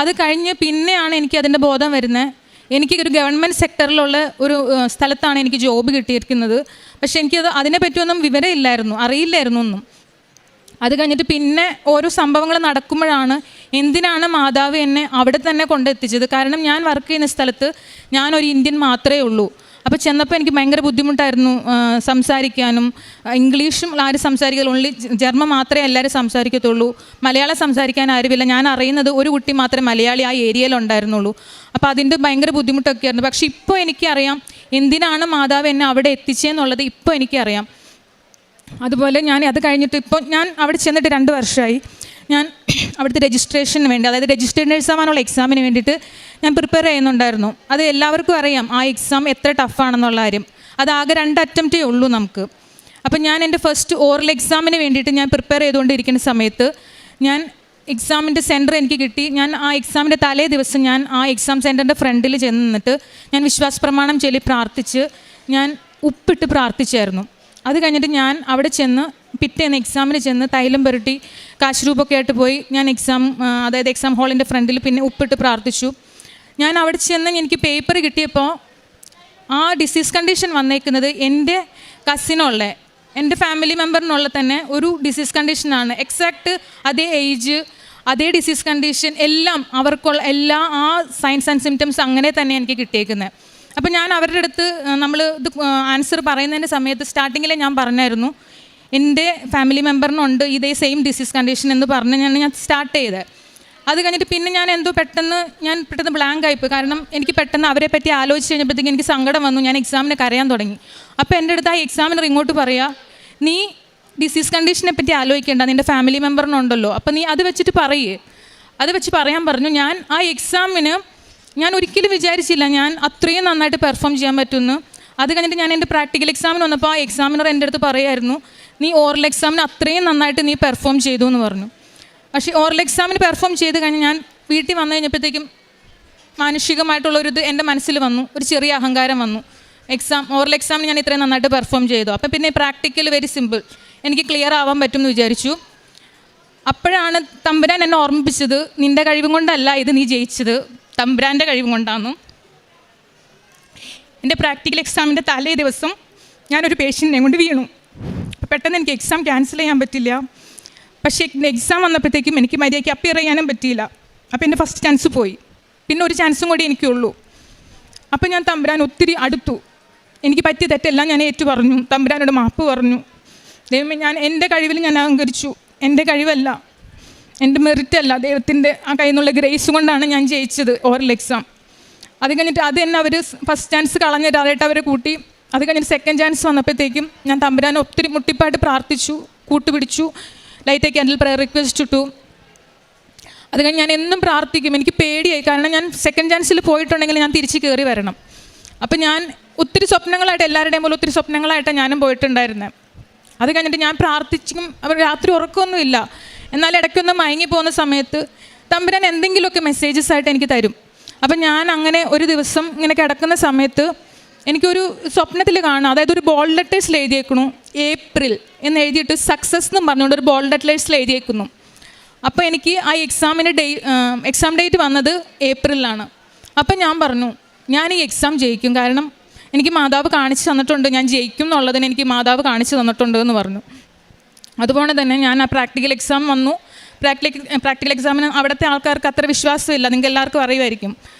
അത് കഴിഞ്ഞ് പിന്നെയാണ് എനിക്ക് അതിൻ്റെ ബോധം വരുന്നത്. എനിക്ക് ഒരു ഗവൺമെൻറ് സെക്ടറിലുള്ള ഒരു സ്ഥലത്താണ് എനിക്ക് ജോബ് കിട്ടിയിരിക്കുന്നത്. പക്ഷേ എനിക്കത് അതിനെപ്പറ്റിയൊന്നും വിവരമില്ലായിരുന്നു, അറിയില്ലായിരുന്നു ഒന്നും. അത് കഴിഞ്ഞിട്ട് പിന്നെ ഓരോ സംഭവങ്ങൾ നടക്കുമ്പോഴാണ് എന്തിനാണ് മാതാവ് എന്നെ അവിടെ തന്നെ കൊണ്ടെത്തിച്ചത്. കാരണം ഞാൻ വർക്ക് ചെയ്യുന്ന സ്ഥലത്ത് ഞാനൊരു ഇന്ത്യൻ മാത്രമേ ഉള്ളൂ. അപ്പോൾ ചെന്നപ്പോൾ എനിക്ക് ഭയങ്കര ബുദ്ധിമുട്ടായിരുന്നു സംസാരിക്കാനും. ഇംഗ്ലീഷും ആരും സംസാരിക്കില്ല, ഓൺലി ജർമ്മൻ മാത്രമേ എല്ലാവരും സംസാരിക്കത്തുള്ളൂ. മലയാളം സംസാരിക്കാൻ ആരുമില്ല. ഞാൻ അറിയുന്നത് ഒരു കുട്ടി മാത്രമേ മലയാളി ആ ഏരിയയിലുണ്ടായിരുന്നുള്ളൂ. അപ്പോൾ അതിൻ്റെ ഭയങ്കര ബുദ്ധിമുട്ടൊക്കെ ആയിരുന്നു. പക്ഷേ ഇപ്പോൾ എനിക്കറിയാം എന്തിനാണ് മാതാവ് എന്നെ അവിടെ എത്തിച്ചതെന്നുള്ളത് ഇപ്പോൾ എനിക്കറിയാം. അതുപോലെ ഞാൻ അത് കഴിഞ്ഞിട്ട് ഇപ്പോൾ ഞാൻ അവിടെ ചെന്നിട്ട് 2 വർഷമായി. ഞാൻ അവിടുത്തെ രജിസ്ട്രേഷന് വേണ്ടി, അതായത് രജിസ്റ്റേർഡ് നേഴ്സാവാനുള്ള എക്സാമിന് വേണ്ടിയിട്ട് ഞാൻ പ്രിപ്പയർ ചെയ്യുന്നുണ്ടായിരുന്നു. അത് എല്ലാവർക്കും അറിയാം ആ എക്സാം എത്ര ടഫാണെന്നുള്ള കാര്യം. അതാകെ 2 അറ്റംപ്റ്റേ ഉള്ളൂ നമുക്ക്. അപ്പം ഞാൻ എൻ്റെ ഫസ്റ്റ് ഓറൽ എക്സാമിന് വേണ്ടിയിട്ട് ഞാൻ പ്രിപ്പയർ ചെയ്തുകൊണ്ടിരിക്കുന്ന സമയത്ത് ഞാൻ എക്സാമിൻ്റെ സെൻറ്റർ എനിക്ക് കിട്ടി. ഞാൻ ആ എക്സാമിൻ്റെ തലേ ദിവസം ഞാൻ ആ എക്സാം സെൻറ്ററിൻ്റെ ഫ്രണ്ടിൽ ചെന്ന് നിന്നിട്ട് ഞാൻ വിശ്വാസ പ്രമാണം ചൊല്ലി പ്രാർത്ഥിച്ച് ഞാൻ ഉപ്പിട്ട് പ്രാർത്ഥിച്ചായിരുന്നു. അത് കഴിഞ്ഞിട്ട് ഞാൻ അവിടെ ചെന്ന് പിറ്റേന്ന് എക്സാമിന് ചെന്ന് തൈലം പുരട്ടി കാശ് രൂപമൊക്കെ ആയിട്ട് പോയി ഞാൻ അതായത് എക്സാം ഹാളിൻ്റെ ഫ്രണ്ടിൽ പിന്നെ ഉപ്പിട്ട് പ്രാർത്ഥിച്ചു. ഞാൻ അവിടെ ചെന്ന് എനിക്ക് പേപ്പർ കിട്ടിയപ്പോൾ ആ ഡിസീസ് കണ്ടീഷൻ വന്നേക്കുന്നത് എൻ്റെ കസിനുള്ള, എൻ്റെ ഫാമിലി മെമ്പറിനുള്ള തന്നെ ഒരു ഡിസീസ് കണ്ടീഷനാണ്. എക്സാക്റ്റ് അതേ ഏജ്, അതേ ഡിസീസ് കണ്ടീഷൻ, എല്ലാം അവർക്കുള്ള എല്ലാ ആ സൈൻസ് ആൻഡ് സിംറ്റംസ് അങ്ങനെ തന്നെ എനിക്ക് കിട്ടിയേക്കുന്നത്. അപ്പോൾ ഞാൻ അവരുടെ അടുത്ത് നമ്മൾ ഇത് ആൻസർ പറയുന്നതിൻ്റെ സമയത്ത് സ്റ്റാർട്ടിങ്ങിൽ ഞാൻ പറഞ്ഞായിരുന്നു എൻ്റെ ഫാമിലി മെമ്പറിനുണ്ട് ഇതേ സെയിം ഡിസീസ് കണ്ടീഷൻ എന്ന് പറഞ്ഞ് ഞാൻ സ്റ്റാർട്ട് ചെയ്തത്. അത് കഴിഞ്ഞിട്ട് പിന്നെ ഞാൻ പെട്ടെന്ന് ബ്ലാങ്ക് ആയിപ്പോയി. കാരണം എനിക്ക് പെട്ടെന്ന് അവരെ പറ്റി ആലോചിച്ച് കഴിഞ്ഞപ്പോഴത്തേക്ക് എനിക്ക് സങ്കടം വന്നു. ഞാൻ എക്സാമിന് കരയാൻ തുടങ്ങി. അപ്പോൾ എൻ്റെ അടുത്ത് ആ എക്സാമിനർ ഇങ്ങോട്ട് പറയുക, നീ ഡിസീസ് കണ്ടീഷനെ പറ്റി ആലോചിക്കേണ്ട, നിൻ്റെ ഫാമിലി മെമ്പറിനുണ്ടല്ലോ, അപ്പോൾ നീ അത് വെച്ചിട്ട് അത് വെച്ച് പറയാൻ പറഞ്ഞു. ഞാൻ ആ എക്സാമിന് ഞാൻ ഒരിക്കലും വിചാരിച്ചില്ല ഞാൻ അത്രയും നന്നായിട്ട് പെർഫോം ചെയ്യാൻ പറ്റുമെന്ന്. അത് കഴിഞ്ഞിട്ട് ഞാൻ എൻ്റെ പ്രാക്ടിക്കൽ എക്സാമിന് വന്നപ്പോൾ ആ എക്സാമിനർ എൻ്റെ അടുത്ത് പറയായിരുന്നു, നീ ഓറൽ എക്സാമിന് അത്രയും നന്നായിട്ട് നീ പെർഫോം ചെയ്തു എന്ന് പറഞ്ഞു. പക്ഷേ ഓറൽ എക്സാമിന് പെർഫോം ചെയ്ത് കഴിഞ്ഞ് ഞാൻ വീട്ടിൽ വന്നു കഴിഞ്ഞപ്പോഴത്തേക്കും മാനുഷികമായിട്ടുള്ളൊരിത് എൻ്റെ മനസ്സിൽ വന്നു, ഒരു ചെറിയ അഹങ്കാരം വന്നു. ഓറൽ എക്സാമിന് ഞാൻ ഇത്രയും നന്നായിട്ട് പെർഫോം ചെയ്തു, അപ്പം പിന്നെ പ്രാക്ടിക്കൽ വെരി സിമ്പിൾ, എനിക്ക് ക്ലിയർ ആവാൻ പറ്റുമെന്ന് വിചാരിച്ചു. അപ്പോഴാണ് തമ്പുരാൻ എന്നെ ഓർമ്മിപ്പിച്ചത്, നിൻ്റെ കഴിവും കൊണ്ടല്ല ഇത് നീ ജയിച്ചത്, തമ്പുരാൻ്റെ കഴിവും കൊണ്ടാണ്. എൻ്റെ പ്രാക്ടിക്കൽ എക്സാമിൻ്റെ തലേ ദിവസം ഞാനൊരു പേഷ്യൻറ്റിനെ കൊണ്ട് വീണു. പെട്ടെന്ന് എനിക്ക് എക്സാം ക്യാൻസൽ ചെയ്യാൻ പറ്റില്ല. പക്ഷേ എക്സാം വന്നപ്പോഴത്തേക്കും എനിക്ക് മര്യാദയ്ക്ക് അപ്പിയർ ചെയ്യാനും പറ്റിയില്ല. അപ്പോൾ എൻ്റെ ഫസ്റ്റ് ചാൻസ് പോയി. പിന്നെ ഒരു ചാൻസും കൂടി എനിക്കുള്ളൂ. അപ്പോൾ ഞാൻ തമ്പുരാൻ ഒത്തിരി അടുത്തു. എനിക്ക് പറ്റിയ തെറ്റെല്ലാം ഞാൻ ഏറ്റു പറഞ്ഞു, തമ്പുരാനോട് മാപ്പ് പറഞ്ഞു. ദൈവമേ, ഞാൻ എൻ്റെ കഴിവിൽ ഞാൻ അഹങ്കരിച്ചു. എൻ്റെ കഴിവല്ല, എൻ്റെ മെറിറ്റല്ല, ദൈവത്തിൻ്റെ ആ കയ്യിൽ നിന്നുള്ള ഗ്രേസ് കൊണ്ടാണ് ഞാൻ ജയിച്ചത് ഓറൽ എക്സാം. അത് കഴിഞ്ഞിട്ട് അത് തന്നെ അവർ ഫസ്റ്റ് ചാൻസ് കളഞ്ഞിട്ട് അതായിട്ട് അവരെ കൂട്ടി. അത് കഴിഞ്ഞിട്ട് സെക്കൻഡ് ചാൻസ് വന്നപ്പോഴത്തേക്കും ഞാൻ തമ്പുരാനെ ഒത്തിരി മുട്ടിപ്പായിട്ട് പ്രാർത്ഥിച്ചു, കൂട്ടുപിടിച്ചു, ലൈറ്റ് ക്യാൻഡിൽ പ്രയർ റിക്വസ്റ്റ് ഇട്ടു. അത് കഴിഞ്ഞ് ഞാൻ എന്നും പ്രാർത്ഥിക്കും. എനിക്ക് പേടിയായി, കാരണം ഞാൻ സെക്കൻഡ് ചാൻസിൽ പോയിട്ടുണ്ടെങ്കിൽ ഞാൻ തിരിച്ച് കയറി വരണം. അപ്പം ഞാൻ ഒത്തിരി സ്വപ്നങ്ങളായിട്ട്, എല്ലാവരുടെയും പോലെ ഒത്തിരി സ്വപ്നങ്ങളായിട്ടാണ് ഞാനും പോയിട്ടുണ്ടായിരുന്നത്. അത് കഴിഞ്ഞിട്ട് ഞാൻ പ്രാർത്ഥിച്ചും അവർ രാത്രി ഉറക്കമൊന്നുമില്ല. എന്നാൽ ഇടയ്ക്കൊന്ന് മയങ്ങി പോകുന്ന സമയത്ത് തമ്പുരാൻ എന്തെങ്കിലുമൊക്കെ മെസ്സേജസ് ആയിട്ട് എനിക്ക് തരും. അപ്പം ഞാൻ അങ്ങനെ ഒരു ദിവസം ഇങ്ങനെ കിടക്കുന്ന സമയത്ത് എനിക്കൊരു സ്വപ്നത്തിൽ കാണാം, അതായത് ഒരു ബോൾഡ് ലെറ്റേഴ്സിൽ എഴുതിയേക്കുന്നു ഏപ്രിൽ എന്ന് എഴുതിയിട്ട് സക്സസ് എന്നും പറഞ്ഞുകൊണ്ട് ഒരു ബോൾഡ് ലെറ്റേഴ്സിൽ എഴുതിയേക്കുന്നു. അപ്പോൾ എനിക്ക് ആ എക്സാം ഡേറ്റ് വന്നത് ഏപ്രിലാണ്. അപ്പം ഞാൻ പറഞ്ഞു, ഞാൻ ഈ എക്സാം ജയിക്കും, കാരണം എനിക്ക് മാതാവ് കാണിച്ചു തന്നിട്ടുണ്ട്, ഞാൻ ജയിക്കും എന്നുള്ളതിന് എനിക്ക് മാതാവ് കാണിച്ചു തന്നിട്ടുണ്ട് എന്ന് പറഞ്ഞു. അതുപോലെ തന്നെ ഞാൻ ആ പ്രാക്ടിക്കൽ എക്സാം വന്നു. പ്രാക്ടിക്കൽ എക്സാമിന് അവിടുത്തെ ആൾക്കാർക്ക് അത്ര വിശ്വാസമില്ല, നിങ്ങൾക്ക് എല്ലാവർക്കും അറിയുമായിരിക്കും.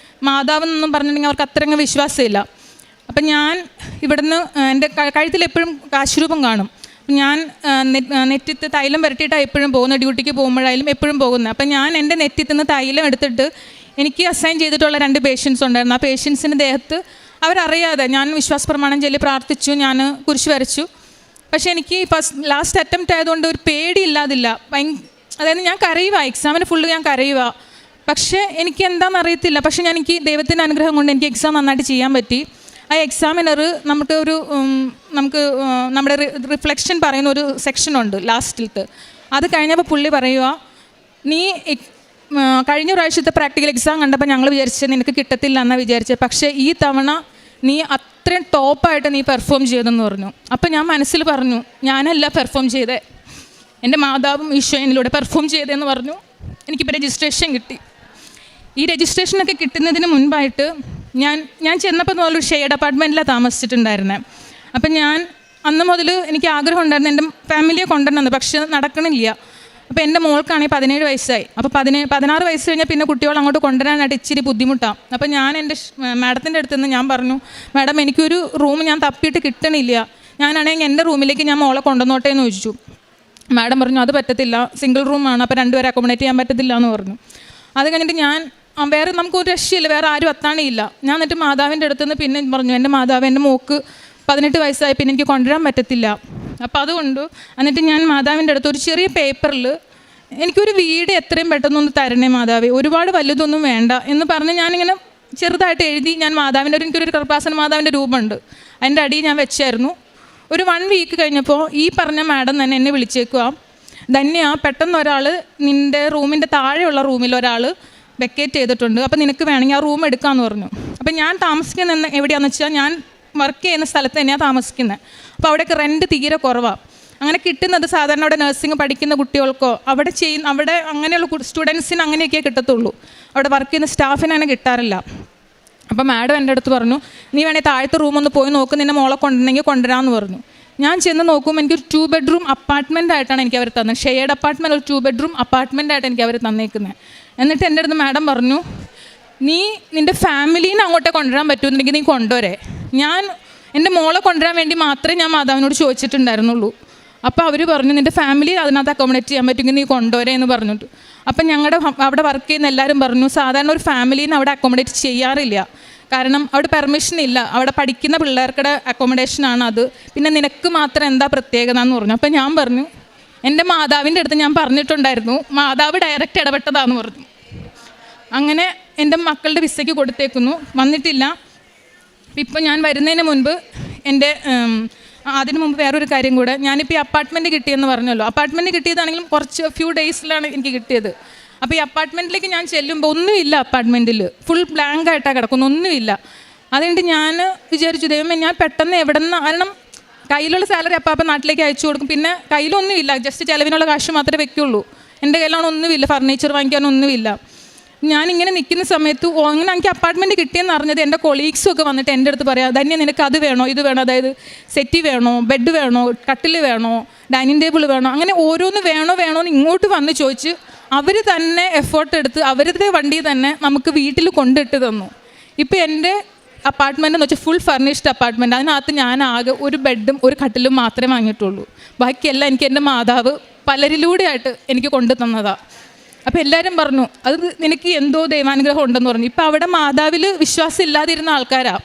മാതാവ് എന്നൊന്നും പറഞ്ഞിട്ടുണ്ടെങ്കിൽ അവർക്ക് അത്രയും വിശ്വാസമില്ല. അപ്പം ഞാൻ ഇവിടുന്ന് എൻ്റെ കഴുത്തിൽ എപ്പോഴും കാശുരൂപം കാണും. ഞാൻ നെറ്റിത്ത് തൈലം പുരട്ടിയിട്ടാണ് എപ്പോഴും പോകുന്നത്, ഡ്യൂട്ടിക്ക് പോകുമ്പോഴായാലും എപ്പോഴും പോകുന്നത്. അപ്പം ഞാൻ എൻ്റെ നെറ്റിൽ നിന്ന് തൈലം എടുത്തിട്ട് എനിക്ക് അസൈൻ ചെയ്തിട്ടുള്ള 2 പേഷ്യൻസ് ഉണ്ടായിരുന്നു. ആ പേഷ്യൻസിൻ്റെ ദേഹത്ത് അവരറിയാതെ ഞാൻ വിശ്വാസ പ്രമാണം ചൊല്ലി പ്രാർത്ഥിച്ചു, ഞാൻ കുരിശ് വരച്ചു. പക്ഷേ എനിക്ക് ലാസ്റ്റ് അറ്റംപ്റ്റ് ആയതുകൊണ്ട് ഒരു പേടിയില്ലാതില്ല. അതായത് ഞാൻ കരയുക, എക്സാമിന് ഫുള്ള് ഞാൻ കരയുക. പക്ഷേ എനിക്ക് എന്താണെന്ന് അറിയത്തില്ല. പക്ഷേ എനിക്ക് ദൈവത്തിൻ്റെ അനുഗ്രഹം കൊണ്ട് എനിക്ക് എക്സാം നന്നായിട്ട് ചെയ്യാൻ പറ്റി. ആ എക്സാമിനർ നമുക്ക് നമ്മുടെ റിഫ്ലക്ഷൻ പറയുന്ന ഒരു സെക്ഷനുണ്ട് ലാസ്റ്റിലത്തെ. അത് കഴിഞ്ഞപ്പോൾ പുള്ളി പറയുക, നീ കഴിഞ്ഞ പ്രാവശ്യത്തെ പ്രാക്ടിക്കൽ എക്സാം കണ്ടപ്പോൾ ഞങ്ങൾ വിചാരിച്ചത് നിനക്ക് കിട്ടത്തില്ല എന്നാണ് വിചാരിച്ചത്, പക്ഷേ ഈ തവണ നീ അത്രയും ടോപ്പായിട്ട് നീ പെർഫോം ചെയ്തെന്ന് പറഞ്ഞു. അപ്പോൾ ഞാൻ മനസ്സിൽ പറഞ്ഞു, ഞാനല്ല പെർഫോം ചെയ്തേ, എൻ്റെ മാതാവും ഈശോ എന്നിലൂടെ പെർഫോം ചെയ്തതെന്ന് പറഞ്ഞു. എനിക്കിപ്പോൾ രജിസ്ട്രേഷൻ കിട്ടി. ഈ രജിസ്ട്രേഷനൊക്കെ കിട്ടുന്നതിന് മുൻപായിട്ട് ഞാൻ ചെന്നപ്പോൾ മുതൽ ഒരു ഷെയർഡ് അപ്പാർട്ട്മെൻറ്റിലാണ് താമസിച്ചിട്ടുണ്ടായിരുന്നത്. അപ്പം ഞാൻ അന്ന് മുതൽ എനിക്ക് ആഗ്രഹം ഉണ്ടായിരുന്നു എൻ്റെ ഫാമിലിയെ കൊണ്ടുവരണമെന്ന്, പക്ഷെ നടക്കണില്ല. അപ്പോൾ എൻ്റെ മോൾക്കാണെങ്കിൽ 17 വയസ്സായി. അപ്പോൾ 16 വയസ്സ് കഴിഞ്ഞാൽ പിന്നെ കുട്ടികൾ അങ്ങോട്ട് കൊണ്ടുവരാനായിട്ട് ഇച്ചിരി ബുദ്ധിമുട്ടാണ്. അപ്പോൾ ഞാൻ എൻ്റെ മാഡത്തിൻ്റെ അടുത്ത് നിന്ന് ഞാൻ പറഞ്ഞു, മാഡം എനിക്കൊരു റൂം ഞാൻ തപ്പിയിട്ട് കിട്ടണില്ല, ഞാനാണെങ്കിൽ എൻ്റെ റൂമിലേക്ക് ഞാൻ മോളെ കൊണ്ടുവന്നോട്ടെ എന്ന് ചോദിച്ചു. മാഡം പറഞ്ഞു അത് പറ്റത്തില്ല, സിംഗിൾ റൂമാണ്, അപ്പോൾ 2 പേരെ അക്കോമഡേറ്റ് ചെയ്യാൻ പറ്റത്തില്ല എന്ന് പറഞ്ഞു. അത് കഴിഞ്ഞിട്ട് ഞാൻ വേറെ നമുക്കൊരു രക്ഷയില്ല, വേറെ ആരും എത്താണില്ല. ഞാൻ എന്നിട്ട് മാതാവിൻ്റെ അടുത്തുനിന്ന് പിന്നെ പറഞ്ഞു, എൻ്റെ മാതാവ് എൻ്റെ മോക്ക് 18 വയസ്സായി, പിന്നെ എനിക്ക് കൊണ്ടുവരാൻ പറ്റത്തില്ല. അപ്പോൾ അതുകൊണ്ട് എന്നിട്ട് ഞാൻ മാതാവിൻ്റെ അടുത്ത് ഒരു ചെറിയ പേപ്പറിൽ എനിക്കൊരു വീട് എത്രയും പെട്ടെന്നൊന്ന് തരണേ മാതാവേ, ഒരുപാട് വലുതൊന്നും വേണ്ട എന്ന് പറഞ്ഞ് ഞാനിങ്ങനെ ചെറുതായിട്ട് എഴുതി ഞാൻ മാതാവിൻ്റെ എനിക്കൊരു കൃപാസന മാതാവിൻ്റെ രൂപമുണ്ട്, അതിൻ്റെ അടിയിൽ ഞാൻ വെച്ചായിരുന്നു. ഒരു 1 വീക്ക് കഴിഞ്ഞപ്പോൾ ഈ പറഞ്ഞ മാഡം തന്നെ എന്നെ വിളിച്ചേക്കുക, ധന്യ പെട്ടെന്ന് ഒരാൾ നിൻ്റെ റൂമിൻ്റെ താഴെയുള്ള റൂമിൽ ഒരാൾ വെക്കേറ്റ് ചെയ്തിട്ടുണ്ട്, അപ്പോൾ നിനക്ക് വേണമെങ്കിൽ ആ റൂം എടുക്കാമെന്ന് പറഞ്ഞു. അപ്പോൾ ഞാൻ താമസിക്കുന്ന എവിടെയാണെന്ന് വെച്ചാൽ ഞാൻ വർക്ക് ചെയ്യുന്ന സ്ഥലത്ത് തന്നെയാണ് താമസിക്കുന്നത്. അപ്പോൾ അവിടെയൊക്കെ റെൻറ്റ് തീരെ കുറവാണ്. അങ്ങനെ കിട്ടുന്നത് സാധാരണ അവിടെ നഴ്സിംഗ് പഠിക്കുന്ന കുട്ടികൾക്കോ അവിടെ അങ്ങനെയുള്ള സ്റ്റുഡൻസിന് അങ്ങനെയൊക്കെ കിട്ടത്തുള്ളൂ, അവിടെ വർക്ക് ചെയ്യുന്ന സ്റ്റാഫിന് അങ്ങനെ കിട്ടാറില്ല. അപ്പോൾ മാഡം എൻ്റെ അടുത്ത് പറഞ്ഞു, നീ വേണമെങ്കിൽ താഴത്തെ റൂമൊന്ന് പോയി നോക്ക്, നിന്നെ മോളെ കൊണ്ടുവരണമെങ്കിൽ കൊണ്ടുവരാമെന്ന് പറഞ്ഞു. ഞാൻ ചെന്ന് നോക്കുമ്പോൾ എനിക്കൊരു 2 ബെഡ്റൂം അപ്പാർട്ട്മെൻ്റ് ആയിട്ടാണ് എനിക്ക് അവർ തന്നത്. ഷെയർഡ് അപ്പാർട്ട്മെൻറ്റ്, ഒരു 2 ബെഡ്റൂം അപ്പാർട്ട്മെൻ്റ് ആയിട്ട് എനിക്ക് അവർ തന്നേക്കുന്നത്. എന്നിട്ട് എൻ്റെ അടുത്ത് മാഡം പറഞ്ഞു, നീ നിൻ്റെ ഫാമിലീനെ അങ്ങോട്ടേ കൊണ്ടുവരാൻ പറ്റുമെന്നുണ്ടെങ്കിൽ നീ കൊണ്ടുവരേ. ഞാൻ എൻ്റെ മോളെ കൊണ്ടുവരാൻ വേണ്ടി മാത്രമേ ഞാൻ മാതാവിനോട് ചോദിച്ചിട്ടുണ്ടായിരുന്നുള്ളൂ. അപ്പോൾ അവർ പറഞ്ഞു, നിൻ്റെ ഫാമിലി അതിനകത്ത് അക്കോമഡേറ്റ് ചെയ്യാൻ പറ്റുമെങ്കിൽ നീ കൊണ്ടുവരേ എന്ന് പറഞ്ഞിട്ട്. അപ്പം ഞങ്ങളുടെ അവിടെ വർക്ക് ചെയ്യുന്ന എല്ലാവരും പറഞ്ഞു, സാധാരണ ഒരു ഫാമിലീനെ അവിടെ അക്കോമഡേറ്റ് ചെയ്യാറില്ല, കാരണം അവിടെ പെർമിഷൻ ഇല്ല, അവിടെ പഠിക്കുന്ന പിള്ളേർക്കുടെ അക്കോമഡേഷനാണ് അത്, പിന്നെ നിനക്ക് മാത്രം എന്താ പ്രത്യേകത എന്ന് പറഞ്ഞു. അപ്പം ഞാൻ പറഞ്ഞു, എൻ്റെ മാതാവിൻ്റെ അടുത്ത് ഞാൻ പറഞ്ഞിട്ടുണ്ടായിരുന്നു, മാതാവ് ഡയറക്റ്റ് ഇടപെട്ടതാന്ന് പറഞ്ഞു. അങ്ങനെ എൻ്റെ മക്കളുടെ വിസയ്ക്ക് കൊടുത്തേക്കുന്നു, വന്നിട്ടില്ല. ഇപ്പം ഞാൻ വരുന്നതിന് മുൻപ് അതിന് മുമ്പ് വേറൊരു കാര്യം കൂടെ, ഞാനിപ്പോൾ ഈ അപ്പാർട്ട്മെൻറ്റ് കിട്ടിയെന്ന് പറഞ്ഞല്ലോ, അപ്പാർട്ട്മെൻറ്റ് കിട്ടിയതാണെങ്കിലും ഫ്യൂ ഡേയ്സിലാണ് എനിക്ക് കിട്ടിയത്. അപ്പോൾ ഈ അപ്പാർട്ട്മെൻറ്റിലേക്ക് ഞാൻ ചെല്ലുമ്പോൾ ഒന്നുമില്ല, അപ്പാർട്ട്മെൻറ്റിൽ ഫുൾ ബ്ലാങ്ക് ആയിട്ടാണ് കിടക്കുന്നു, ഒന്നുമില്ല. അതുകൊണ്ട് ഞാൻ വിചാരിച്ചു, ദൈവമേ ഞാൻ പെട്ടെന്ന് എവിടെ നിന്ന്, കാരണം കയ്യിലുള്ള സാലറി അപ്പം നാട്ടിലേക്ക് അയച്ചു കൊടുക്കും, പിന്നെ കയ്യിലൊന്നുമില്ല, ജസ്റ്റ് ചിലവിനുള്ള കാശ് മാത്രമേ വെക്കുള്ളൂ, എൻ്റെ കയ്യിലാണ് ഒന്നുമില്ല, ഫർണിച്ചർ വാങ്ങിക്കാനൊന്നുമില്ല. ഞാനിങ്ങനെ നിൽക്കുന്ന സമയത്ത് അങ്ങനെ എനിക്ക് അപ്പാർട്ട്മെൻറ്റ് കിട്ടിയെന്ന് അറിഞ്ഞത് എൻ്റെ കൊളീഗ്സും ഒക്കെ വന്നിട്ട് എൻ്റെ അടുത്ത് പറയാം, ധന്യ നിനക്ക് അത് വേണോ ഇത് വേണോ, അതായത് സെറ്റി വേണോ, ബെഡ് വേണോ, കട്ടിൽ വേണോ, ഡൈനിങ് ടേബിൾ വേണോ, അങ്ങനെ ഓരോന്ന് വേണോ എന്ന് ഇങ്ങോട്ട് വന്ന് ചോദിച്ച് അവർ തന്നെ എഫേർട്ട് എടുത്ത് അവരുടെ വണ്ടി തന്നെ നമുക്ക് വീട്ടിൽ കൊണ്ടിട്ട് തന്നു. ഇപ്പോൾ എൻ്റെ അപ്പാർട്ട്മെൻറ്റ് എന്ന് വെച്ചാൽ ഫുൾ ഫർണിഷ്ഡ് അപ്പാർട്ട്മെൻറ്റ്, അതിനകത്ത് ഞാൻ ആകെ ഒരു ബെഡും ഒരു കട്ടിലും മാത്രമേ വാങ്ങിയിട്ടുള്ളൂ, ബാക്കിയെല്ലാം എനിക്ക് എൻ്റെ മാതാവ് പലരിലൂടെ ആയിട്ട് എനിക്ക് കൊണ്ടു തന്നതാണ്. അപ്പോൾ എല്ലാവരും പറഞ്ഞു, അത് നിനക്ക് എന്തോ ദൈവാനുഗ്രഹം ഉണ്ടെന്ന് പറഞ്ഞു. ഇപ്പോൾ അവിടെ മാതാവിൽ വിശ്വാസം ഇല്ലാതിരുന്ന ആൾക്കാരാണ്,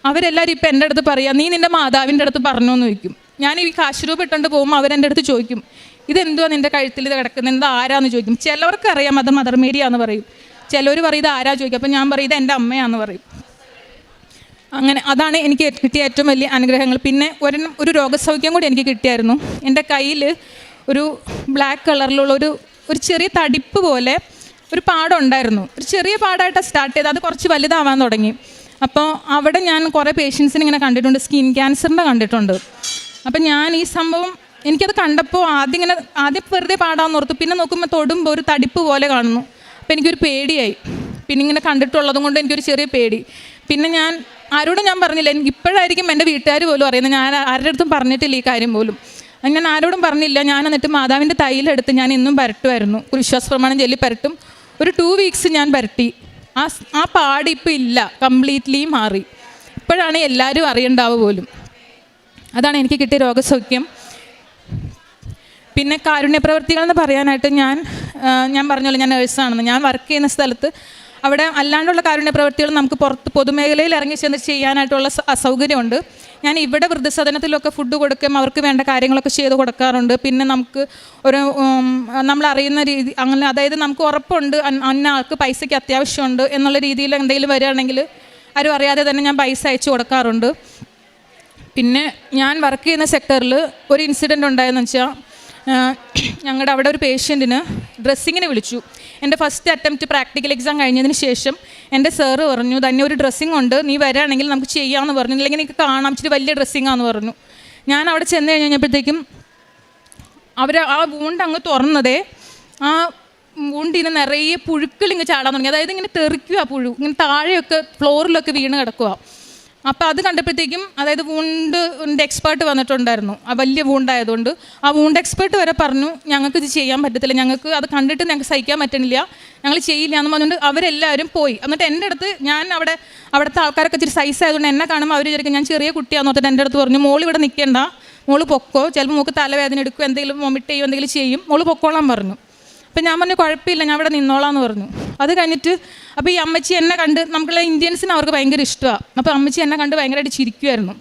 അവരെല്ലാവരും ഇപ്പോൾ എൻ്റെ അടുത്ത് പറയാം, നീ നിൻ്റെ മാതാവിൻ്റെ അടുത്ത് പറഞ്ഞോ എന്ന് ചോദിക്കും. ഞാൻ ഈ കാശ് രൂപ ഇട്ടുകൊണ്ട് പോകുമ്പോൾ അവരെൻ്റെ അടുത്ത് ചോദിക്കും, ഇതെന്തുവാ നിൻ്റെ കഴുത്തിൽ ഇത് കിടക്കുന്നത്, എന്താ ആരാന്ന് ചോദിക്കും. ചിലവർക്കറിയാം അത് മദർ മേരിയാന്ന് പറയും, ചിലർ പറയും ഇത് ആരാ ചോദിക്കും. അപ്പോൾ ഞാൻ പറയും ഇത് എൻ്റെ അമ്മയാന്ന് പറയും. അങ്ങനെ അതാണ് എനിക്ക് കിട്ടിയ ഏറ്റവും വലിയ അനുഗ്രഹങ്ങൾ. പിന്നെ ഒരു രോഗസൗഖ്യം കൂടി എനിക്ക് കിട്ടിയായിരുന്നു. എൻ്റെ കയ്യിൽ ഒരു ബ്ലാക്ക് കളറിലുള്ള ഒരു ചെറിയ തടിപ്പ് പോലെ ഒരു പാടുണ്ടായിരുന്നു. ഒരു ചെറിയ പാടായിട്ടാണ് സ്റ്റാർട്ട് ചെയ്തത്, അത് കുറച്ച് വലുതാവാൻ തുടങ്ങി. അപ്പോൾ അവിടെ ഞാൻ കുറേ പേഷ്യൻസിനെ ഇങ്ങനെ കണ്ടിട്ടുണ്ട്, സ്കിൻ ക്യാൻസറിൻ്റെ കണ്ടിട്ടുണ്ട്. അപ്പം ഞാൻ ഈ സംഭവം എനിക്കത് കണ്ടപ്പോൾ ആദ്യം വെറുതെ പാടാമെന്ന് ഓർത്തു, പിന്നെ നോക്കുമ്പോൾ തൊടുമ്പോൾ ഒരു തടിപ്പ് പോലെ കാണുന്നു. അപ്പോൾ എനിക്കൊരു പേടിയായി, പിന്നെ ഇങ്ങനെ കണ്ടിട്ടുള്ളതും കൊണ്ട് എനിക്കൊരു ചെറിയ പേടി. പിന്നെ ഞാൻ ആരോടും ഞാൻ പറഞ്ഞില്ല, എനിക്ക് ഇപ്പോഴായിരിക്കും എൻ്റെ വീട്ടുകാർ പോലും അറിയുന്നത്, ഞാൻ ആരുടെ അടുത്തും പറഞ്ഞിട്ടില്ല ഈ കാര്യം പോലും. ഞാൻ ആരോടും പറഞ്ഞില്ല. ഞാൻ എന്നിട്ട് മാതാവിൻ്റെ തൈലെടുത്ത് ഞാൻ എന്നും പരട്ടുമായിരുന്നു, വിശ്വാസ പ്രമാണം ചൊല്ലി പരട്ടും. ഒരു 2 വീക്സ് ഞാൻ പരട്ടി, ആ പാട് ഇപ്പോൾ ഇല്ല, കംപ്ലീറ്റ്ലി മാറി. ഇപ്പോഴാണ് എല്ലാവരും അറിയണ്ടാവുക പോലും. അതാണ് എനിക്ക് കിട്ടിയ രോഗസൗഖ്യം. പിന്നെ കാരുണ്യ പ്രവർത്തികളെന്ന് പറയാനായിട്ട് ഞാൻ പറഞ്ഞല്ലോ ഞാൻ നേഴ്സാണെന്ന്. ഞാൻ വർക്ക് ചെയ്യുന്ന സ്ഥലത്ത് അവിടെ അല്ലാണ്ടുള്ള കാരുണ്യ പ്രവർത്തികൾ നമുക്ക് പുറത്ത് പൊതുമേഖലയിൽ ഇറങ്ങി ചെന്ന് ചെയ്യാനായിട്ടുള്ള അസൗകര്യമുണ്ട്. ഞാൻ ഇവിടെ വൃദ്ധസദനത്തിലൊക്കെ ഫുഡ് കൊടുക്കും, അവർക്ക് വേണ്ട കാര്യങ്ങളൊക്കെ ചെയ്ത് കൊടുക്കാറുണ്ട്. പിന്നെ നമുക്ക് നമ്മളറിയുന്ന രീതി അങ്ങനെ, അതായത് നമുക്ക് ഉറപ്പുണ്ട് അന്ന ആൾക്ക് പൈസയ്ക്ക് അത്യാവശ്യമുണ്ട് എന്നുള്ള രീതിയിൽ എന്തെങ്കിലും വരികയാണെങ്കിൽ ആരും അറിയാതെ തന്നെ ഞാൻ പൈസ അയച്ചു കൊടുക്കാറുണ്ട്. പിന്നെ ഞാൻ വർക്ക് ചെയ്യുന്ന സെക്ടറിൽ ഒരു ഇൻസിഡൻ്റ് ഉണ്ടായെന്ന് വെച്ചാൽ, ഞങ്ങളുടെ അവിടെ ഒരു പേഷ്യൻറ്റിന് ഡ്രസ്സിങ്ങിന് വിളിച്ചു. എൻ്റെ ഫസ്റ്റ് അറ്റംപ്റ്റ് പ്രാക്ടിക്കൽ എക്സാം കഴിഞ്ഞതിന് ശേഷം എൻ്റെ സാറ് പറഞ്ഞു, തന്നെ ഒരു ഡ്രസ്സിങ് ഉണ്ട്, നീ വരാണെങ്കിൽ നമുക്ക് ചെയ്യാമെന്ന് പറഞ്ഞു, അല്ലെങ്കിൽ എനിക്ക് കാണാം, ഇച്ചിരി വലിയ ഡ്രസ്സിങ്ങാന്ന് പറഞ്ഞു. ഞാൻ അവിടെ ചെന്ന് കഴിഞ്ഞപ്പോഴത്തേക്കും അവർ ആ വൂണ്ട് അങ്ങ് തുറന്നതേ ആ വൂണ്ടിന് നിറയെ പുഴുക്കളിങ്ങ് ചാടാൻ തുടങ്ങി. അതായത് ഇങ്ങനെ തെറിക്കുക, പുഴു ഇങ്ങനെ താഴെയൊക്കെ ഫ്ലോറിലൊക്കെ വീണ് കിടക്കുക. അപ്പോൾ അത് കണ്ടപ്പോഴത്തേക്കും, അതായത് വൂണ്ടിൻ്റെ എക്സ്പേർട്ട് വന്നിട്ടുണ്ടായിരുന്നു, ആ വലിയ വൂണ്ടായതുകൊണ്ട് ആ വൂണ്ട് എക്സ്പേർട്ട് വരെ പറഞ്ഞു, ഞങ്ങൾക്ക് ഇത് ചെയ്യാൻ പറ്റത്തില്ല, ഞങ്ങൾക്ക് അത് കണ്ടിട്ട് ഞങ്ങൾക്ക് സഹിക്കാൻ പറ്റണില്ല, ഞങ്ങൾ ചെയ്യില്ല എന്ന് പറഞ്ഞുകൊണ്ട് അവരെല്ലാവരും പോയി. എന്നിട്ട് എൻ്റെ അടുത്ത്, ഞാൻ അവിടുത്തെ ആൾക്കാരൊക്കെ ഇച്ചിരി സൈസ് ആയതുകൊണ്ട് എന്നെ കാണുമ്പോൾ അവർ വിചാരിക്കും ഞാൻ ചെറിയ കുട്ടിയാണെന്ന് പറഞ്ഞിട്ട് എൻ്റെ അടുത്ത് പറഞ്ഞു, മോൾ ഇവിടെ നിൽക്കേണ്ട, മോൾ പൊക്കോ, ചിലപ്പോൾ മോൾക്ക് തലവേദന എടുക്കും, എന്തെങ്കിലും വൊമിറ്റ് ചെയ്യും, എന്തെങ്കിലും ചെയ്യും, മോൾ പൊക്കോളാൻ പറഞ്ഞു. അപ്പം ഞാൻ പറഞ്ഞു കുഴപ്പമില്ല, ഞാൻ ഇവിടെ നിന്നോളാന്ന് പറഞ്ഞു. അത് കഴിഞ്ഞിട്ട് അപ്പോൾ ഈ അമ്മച്ചി എന്നെ കണ്ട്, നമുക്കുള്ള ഇന്ത്യൻസിന് അവർക്ക് ഭയങ്കര ഇഷ്ടമാണ്, അപ്പോൾ അമ്മച്ചി എന്നെ കണ്ട് ഭയങ്കരമായിട്ട് ചിരിക്കുമായിരുന്നു.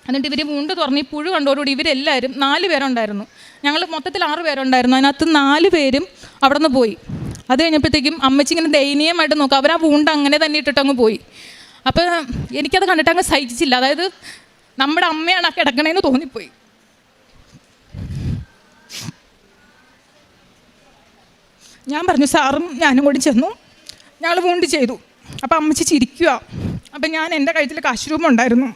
എന്നിട്ട് ഇവർ വൂണ്ട് തുറന്ന് ഈ പുഴു കണ്ടോടുകൂടി ഇവരെല്ലാവരും 4 പേരുണ്ടായിരുന്നു, ഞങ്ങൾ മൊത്തത്തിൽ 6 പേരുണ്ടായിരുന്നു, അതിനകത്ത് 4 പേരും അവിടെ നിന്ന് പോയി. അത് കഴിഞ്ഞപ്പോഴത്തേക്കും അമ്മച്ചി ഇങ്ങനെ ദയനീയമായിട്ട് നോക്കുക, അവർ ആ വൂണ്ട് അങ്ങനെ തന്നെ ഇട്ടിട്ടങ്ങ് പോയി. അപ്പോൾ എനിക്കത് കണ്ടിട്ട് അങ്ങ് സഹിച്ചില്ല, അതായത് നമ്മുടെ അമ്മയാണ് ആ കിടക്കണേന്ന് തോന്നിപ്പോയി. ഞാൻ പറഞ്ഞു സാറും ഞാനും കൂടി ചെന്നു, ഞങ്ങൾ വൂണ്ട് ചെയ്തു. അപ്പോൾ അമ്മച്ചി ചിരിക്കുക. അപ്പം ഞാൻ എൻ്റെ കഴുത്തിൽ കാശ് രൂപ ഉണ്ടായിരുന്നു,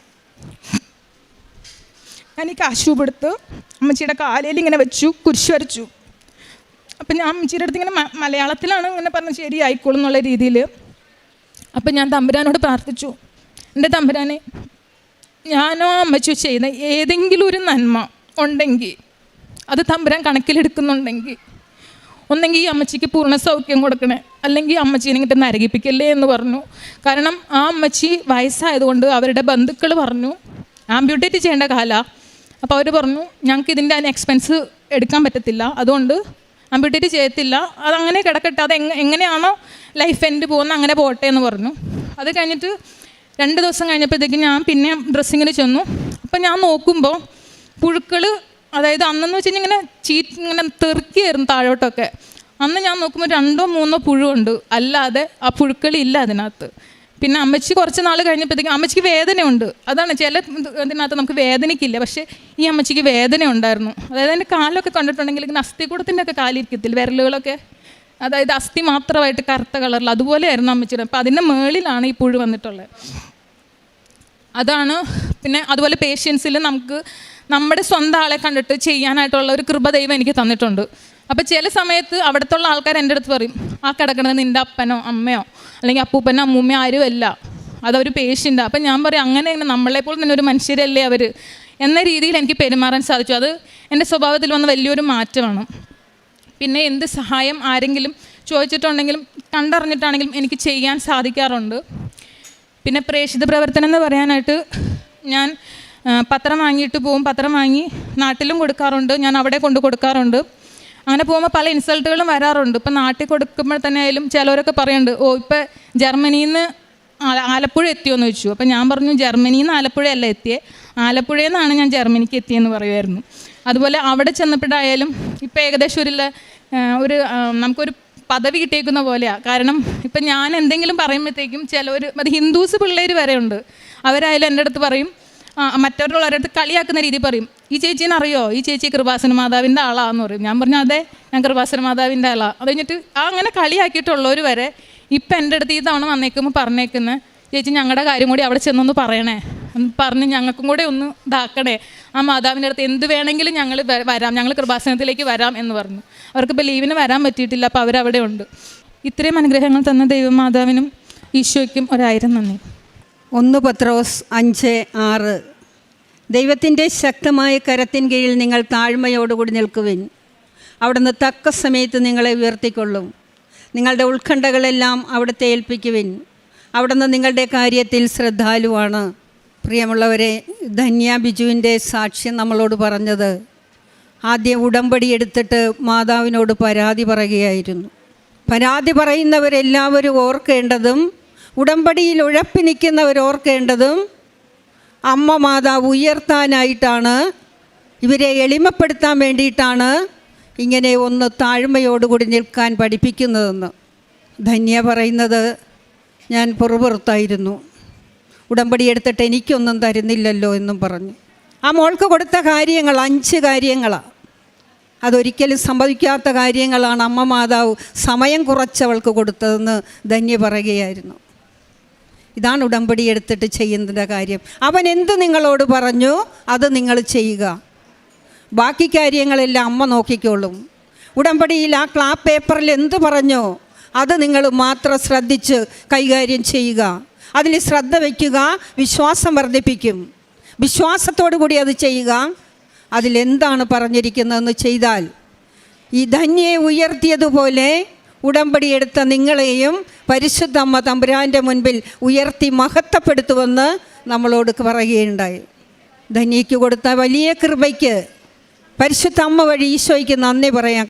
ഞാൻ ഈ കാശ് രൂപ എടുത്ത് അമ്മച്ചിയുടെ കാലയിൽ ഇങ്ങനെ വെച്ചു, കുരിശ് വരച്ചു. അപ്പം ഞാൻ അമ്മച്ചിയുടെ അടുത്ത് ഇങ്ങനെ മലയാളത്തിലാണ് ഇങ്ങനെ പറഞ്ഞ് ശരി ആയിക്കോളും എന്നുള്ള രീതിയിൽ. അപ്പം ഞാൻ തമ്പുരാനോട് പ്രാർത്ഥിച്ചു, എൻ്റെ തമ്പുരാനെ, ഞാനോ അമ്മച്ചി ചെയ്യുന്ന ഏതെങ്കിലും ഒരു നന്മ ഉണ്ടെങ്കിൽ അത് തമ്പുരാൻ കണക്കിലെടുക്കുന്നുണ്ടെങ്കിൽ ഒന്നെങ്കിൽ ഈ അമ്മച്ചിക്ക് പൂർണ്ണ സൗഖ്യം കൊടുക്കണേ, അല്ലെങ്കിൽ അമ്മച്ചീനെ ഇങ്ങോട്ട് നരകിപ്പിക്കല്ലേ എന്ന് പറഞ്ഞു. കാരണം ആ അമ്മച്ചി വയസ്സായതുകൊണ്ട് അവരുടെ ബന്ധുക്കൾ പറഞ്ഞു ആംബ്യൂട്ടേറ്റ് ചെയ്യേണ്ട കാലമാണ്. അപ്പോൾ അവർ പറഞ്ഞു ഞങ്ങൾക്ക് ഇതിൻ്റെ അതിന് എക്സ്പെൻസ് എടുക്കാൻ പറ്റത്തില്ല, അതുകൊണ്ട് ആംബ്യൂട്ടേറ്റ് ചെയ്യത്തില്ല, അതങ്ങനെ കിടക്കട്ടെ, അത് എങ്ങനെയാണോ ലൈഫ് എൻഡ് പോകുന്നത് അങ്ങനെ പോട്ടെ എന്ന് പറഞ്ഞു. അത് കഴിഞ്ഞിട്ട് 2 ദിവസം കഴിഞ്ഞപ്പോഴത്തേക്ക് ഞാൻ പിന്നെ ഡ്രസ്സിങ്ങിന് ചെന്നു. അപ്പം ഞാൻ നോക്കുമ്പോൾ പുഴുക്കൾ, അതായത് അന്നെന്ന് വെച്ച് കഴിഞ്ഞാൽ ഇങ്ങനെ തെറുക്കിയായിരുന്നു താഴോട്ടൊക്കെ. അന്ന് ഞാൻ നോക്കുമ്പോൾ 2-3 പുഴുണ്ട്, അല്ലാതെ ആ പുഴുക്കളില്ല അതിനകത്ത്. പിന്നെ അമ്മച്ചി കുറച്ച് നാൾ കഴിഞ്ഞപ്പോഴത്തേക്കും അമ്മച്ചിക്ക് വേദനയുണ്ട്. അതാണ് ചില ഇതിനകത്ത് നമുക്ക് വേദനയ്ക്കില്ല, പക്ഷേ ഈ അമ്മച്ചിക്ക് വേദന ഉണ്ടായിരുന്നു. അതായത് എൻ്റെ കാലൊക്കെ കണ്ടിട്ടുണ്ടെങ്കിൽ ഇങ്ങനെ അസ്ഥികൂടത്തിൻ്റെ ഒക്കെ കാലിരിക്കത്തില്ല, വിരലുകളൊക്കെ, അതായത് അസ്ഥി മാത്രമായിട്ട് കറുത്ത കളറിൽ അതുപോലെയായിരുന്നു അമ്മച്ചിയുടെ. അപ്പോൾ അതിൻ്റെ മേളിലാണ് ഈ പുഴു വന്നിട്ടുള്ളത്. അതാണ്. പിന്നെ അതുപോലെ പേഷ്യൻസിൽ നമുക്ക് നമ്മുടെ സ്വന്തം ആളെ കണ്ടിട്ട് ചെയ്യാനായിട്ടുള്ള ഒരു കൃപ ദൈവം എനിക്ക് തന്നിട്ടുണ്ട്. അപ്പോൾ ചില സമയത്ത് അവിടുത്തെ ആൾക്കാർ എൻ്റെ അടുത്ത് പറയും, ആ കിടക്കണത് നിൻ്റെ അപ്പനോ അമ്മയോ അല്ലെങ്കിൽ അപ്പൂപ്പനോ അമ്മൂമ്മയോ ആരുമല്ല, അതൊരു പേഷ്യൻ്റാണ്. അപ്പം ഞാൻ പറയും അങ്ങനെ നമ്മളെപ്പോലെ തന്നെ ഒരു മനുഷ്യരല്ലേ അവർ എന്ന രീതിയിൽ എനിക്ക് പെരുമാറാൻ സാധിച്ചു. അത് എൻ്റെ സ്വഭാവത്തിൽ വന്ന വലിയൊരു മാറ്റമാണ്. പിന്നെ എന്ത് സഹായം ആരെങ്കിലും ചോദിച്ചിട്ടുണ്ടെങ്കിലും കണ്ടറിഞ്ഞിട്ടാണെങ്കിലും എനിക്ക് ചെയ്യാൻ സാധിക്കാറുണ്ട്. പിന്നെ പ്രേക്ഷിത പ്രവർത്തനം എന്ന് പറയാനായിട്ട് ഞാൻ പത്രം വാങ്ങിയിട്ട് പോകും, പത്രം വാങ്ങി നാട്ടിലും കൊടുക്കാറുണ്ട്, ഞാൻ അവിടെ കൊണ്ട് കൊടുക്കാറുണ്ട്. അങ്ങനെ പോകുമ്പോൾ പല ഇൻസൾട്ടുകളും വരാറുണ്ട്. ഇപ്പം നാട്ടിൽ കൊടുക്കുമ്പോൾ തന്നെ ആയാലും ചിലവരൊക്കെ പറയുന്നുണ്ട്, ഓ ഇപ്പം ജർമ്മനിയിൽ നിന്ന് ആലപ്പുഴ എത്തിയോന്ന് ചോദിച്ചു. അപ്പം ഞാൻ പറഞ്ഞു ജർമ്മനിയിൽ നിന്ന് ആലപ്പുഴയല്ല എത്തിയേ, ആലപ്പുഴയിൽ നിന്നാണ് ഞാൻ ജർമ്മനിക്ക് എത്തിയെന്ന് പറയുമായിരുന്നു. അതുപോലെ അവിടെ ചെന്നപ്പോഴായാലും ഇപ്പം ഏകദേശം ഒരു നമുക്കൊരു പദവി കിട്ടിയേക്കുന്ന പോലെയാണ്. കാരണം ഇപ്പം ഞാൻ എന്തെങ്കിലും പറയുമ്പോഴത്തേക്കും ചിലവർ, അത് ഹിന്ദുസ് പിള്ളേർ വരെ ഉണ്ട്, അവരായാലും എൻ്റെ അടുത്ത് പറയും, മറ്റവരുടെ അടുത്ത് കളിയാക്കുന്ന രീതി പറയും, ഈ ചേച്ചീനെ അറിയോ, ഈ ചേച്ചി കൃപാസന മാതാവിൻ്റെ ആളാന്ന് പറയും. ഞാൻ പറഞ്ഞു അതെ, ഞാൻ കൃപാസന മാതാവിൻ്റെ ആളാണ്. അത് കഴിഞ്ഞിട്ട് അങ്ങനെ കളിയാക്കിയിട്ടുള്ളവർ വരെ ഇപ്പം എൻ്റെ അടുത്ത് ഈ തവണ വന്നേക്കുമ്പോൾ പറഞ്ഞേക്കുന്നത്, ചേച്ചി ഞങ്ങളുടെ കാര്യം കൂടി അവിടെ ചെന്നൊന്ന് പറയണേ, പറഞ്ഞ് ഞങ്ങൾക്കും കൂടെ ഒന്ന് ഇതാക്കണേ, ആ മാതാവിൻ്റെ അടുത്ത് എന്ത് വേണമെങ്കിലും ഞങ്ങൾ വരാം, ഞങ്ങൾ കൃപാസനത്തിലേക്ക് വരാം എന്ന് പറഞ്ഞു. അവർക്കിപ്പോൾ ലീവിന് വരാൻ പറ്റിയിട്ടില്ല, അപ്പോൾ അവരവിടെ ഉണ്ട്. ഇത്രയും അനുഗ്രഹങ്ങൾ തന്ന ദൈവമാതാവിനും ഈശോയ്ക്കും 1000 നന്ദി. 1 പത്രോസ് 5:6 ദൈവത്തിൻ്റെ ശക്തമായ കരത്തിൻ കീഴിൽ നിങ്ങൾ താഴ്മയോടുകൂടി നിൽക്കുവിൻ, അവിടുന്ന് തക്ക സമയത്ത് നിങ്ങളെ ഉയർത്തിക്കൊള്ളും. നിങ്ങളുടെ ഉത്കണ്ഠകളെല്ലാം അവിടുത്തെ ഏൽപ്പിക്കുവിൻ, അവിടുന്ന് നിങ്ങളുടെ കാര്യത്തിൽ ശ്രദ്ധാലുവാണ്. പ്രിയമുള്ളവരെ, ധന്യ ബിജുവിൻ്റെ സാക്ഷ്യം നമ്മളോട് പറഞ്ഞത് ആദ്യം ഉടമ്പടി എടുത്തിട്ട് മാതാവിനോട് പരാതി പറയുകയായിരുന്നു. പരാതി പറയുന്നവരെല്ലാവരും ഓർക്കേണ്ടതും, ഉടമ്പടിയിൽ ഉഴപ്പി നിൽക്കുന്നവർ ഓർക്കേണ്ടതും, അമ്മ മാതാവ് ഉയർത്താനായിട്ടാണ്, ഇവരെ എളിമപ്പെടുത്താൻ വേണ്ടിയിട്ടാണ് ഇങ്ങനെ ഒന്ന് താഴ്മയോടുകൂടി നിൽക്കാൻ പഠിപ്പിക്കുന്നതെന്ന്. ധന്യ പറയുന്നത് ഞാൻ പുറത്തായിരുന്നു. ഉടമ്പടി എടുത്തിട്ട് എനിക്കൊന്നും തരുന്നില്ലല്ലോ എന്നും പറഞ്ഞു. ആ മോൾക്ക് കൊടുത്ത കാര്യങ്ങൾ 5 കാര്യങ്ങളാണ്. അതൊരിക്കലും സംഭവിക്കാത്ത കാര്യങ്ങളാണ് അമ്മ മാതാവ് സമയം കുറച്ചവൾക്ക് കൊടുത്തതെന്ന് ധന്യ പറയുകയായിരുന്നു. ഇതാണ് ഉടമ്പടി എടുത്തിട്ട് ചെയ്യുന്നതിൻ്റെ കാര്യം. അവൻ എന്ത് നിങ്ങളോട് പറഞ്ഞു അത് നിങ്ങൾ ചെയ്യുക, ബാക്കി കാര്യങ്ങളെല്ലാം അമ്മ നോക്കിക്കോളും. ഉടമ്പടിയിൽ ആ ക്ലാപ്പ് പേപ്പറിൽ എന്ത് പറഞ്ഞോ അത് നിങ്ങൾ മാത്രം ശ്രദ്ധിച്ച് കൈകാര്യം ചെയ്യുക. അതിൽ ശ്രദ്ധ വയ്ക്കുക, വിശ്വാസം വർദ്ധിപ്പിക്കും. വിശ്വാസത്തോടു കൂടി അത് ചെയ്യുക. അതിലെന്താണ് പറഞ്ഞിരിക്കുന്നതെന്ന് ചെയ്താൽ ഈ ധന്യയെ ഉയർത്തിയതുപോലെ ഉടമ്പടി എടുത്ത നിങ്ങളെയും പരിശുദ്ധ അമ്മ തമ്പുരാൻ്റെ മുൻപിൽ ഉയർത്തി മഹത്വപ്പെടുത്തുമെന്ന് നമ്മളോട് പറയുകയുണ്ടായി. ധന്യയ്ക്ക് കൊടുത്ത വലിയ കൃപയ്ക്ക് പരിശുദ്ധ അമ്മ വഴി ഈശോയ്ക്ക് നന്ദി പറയാം.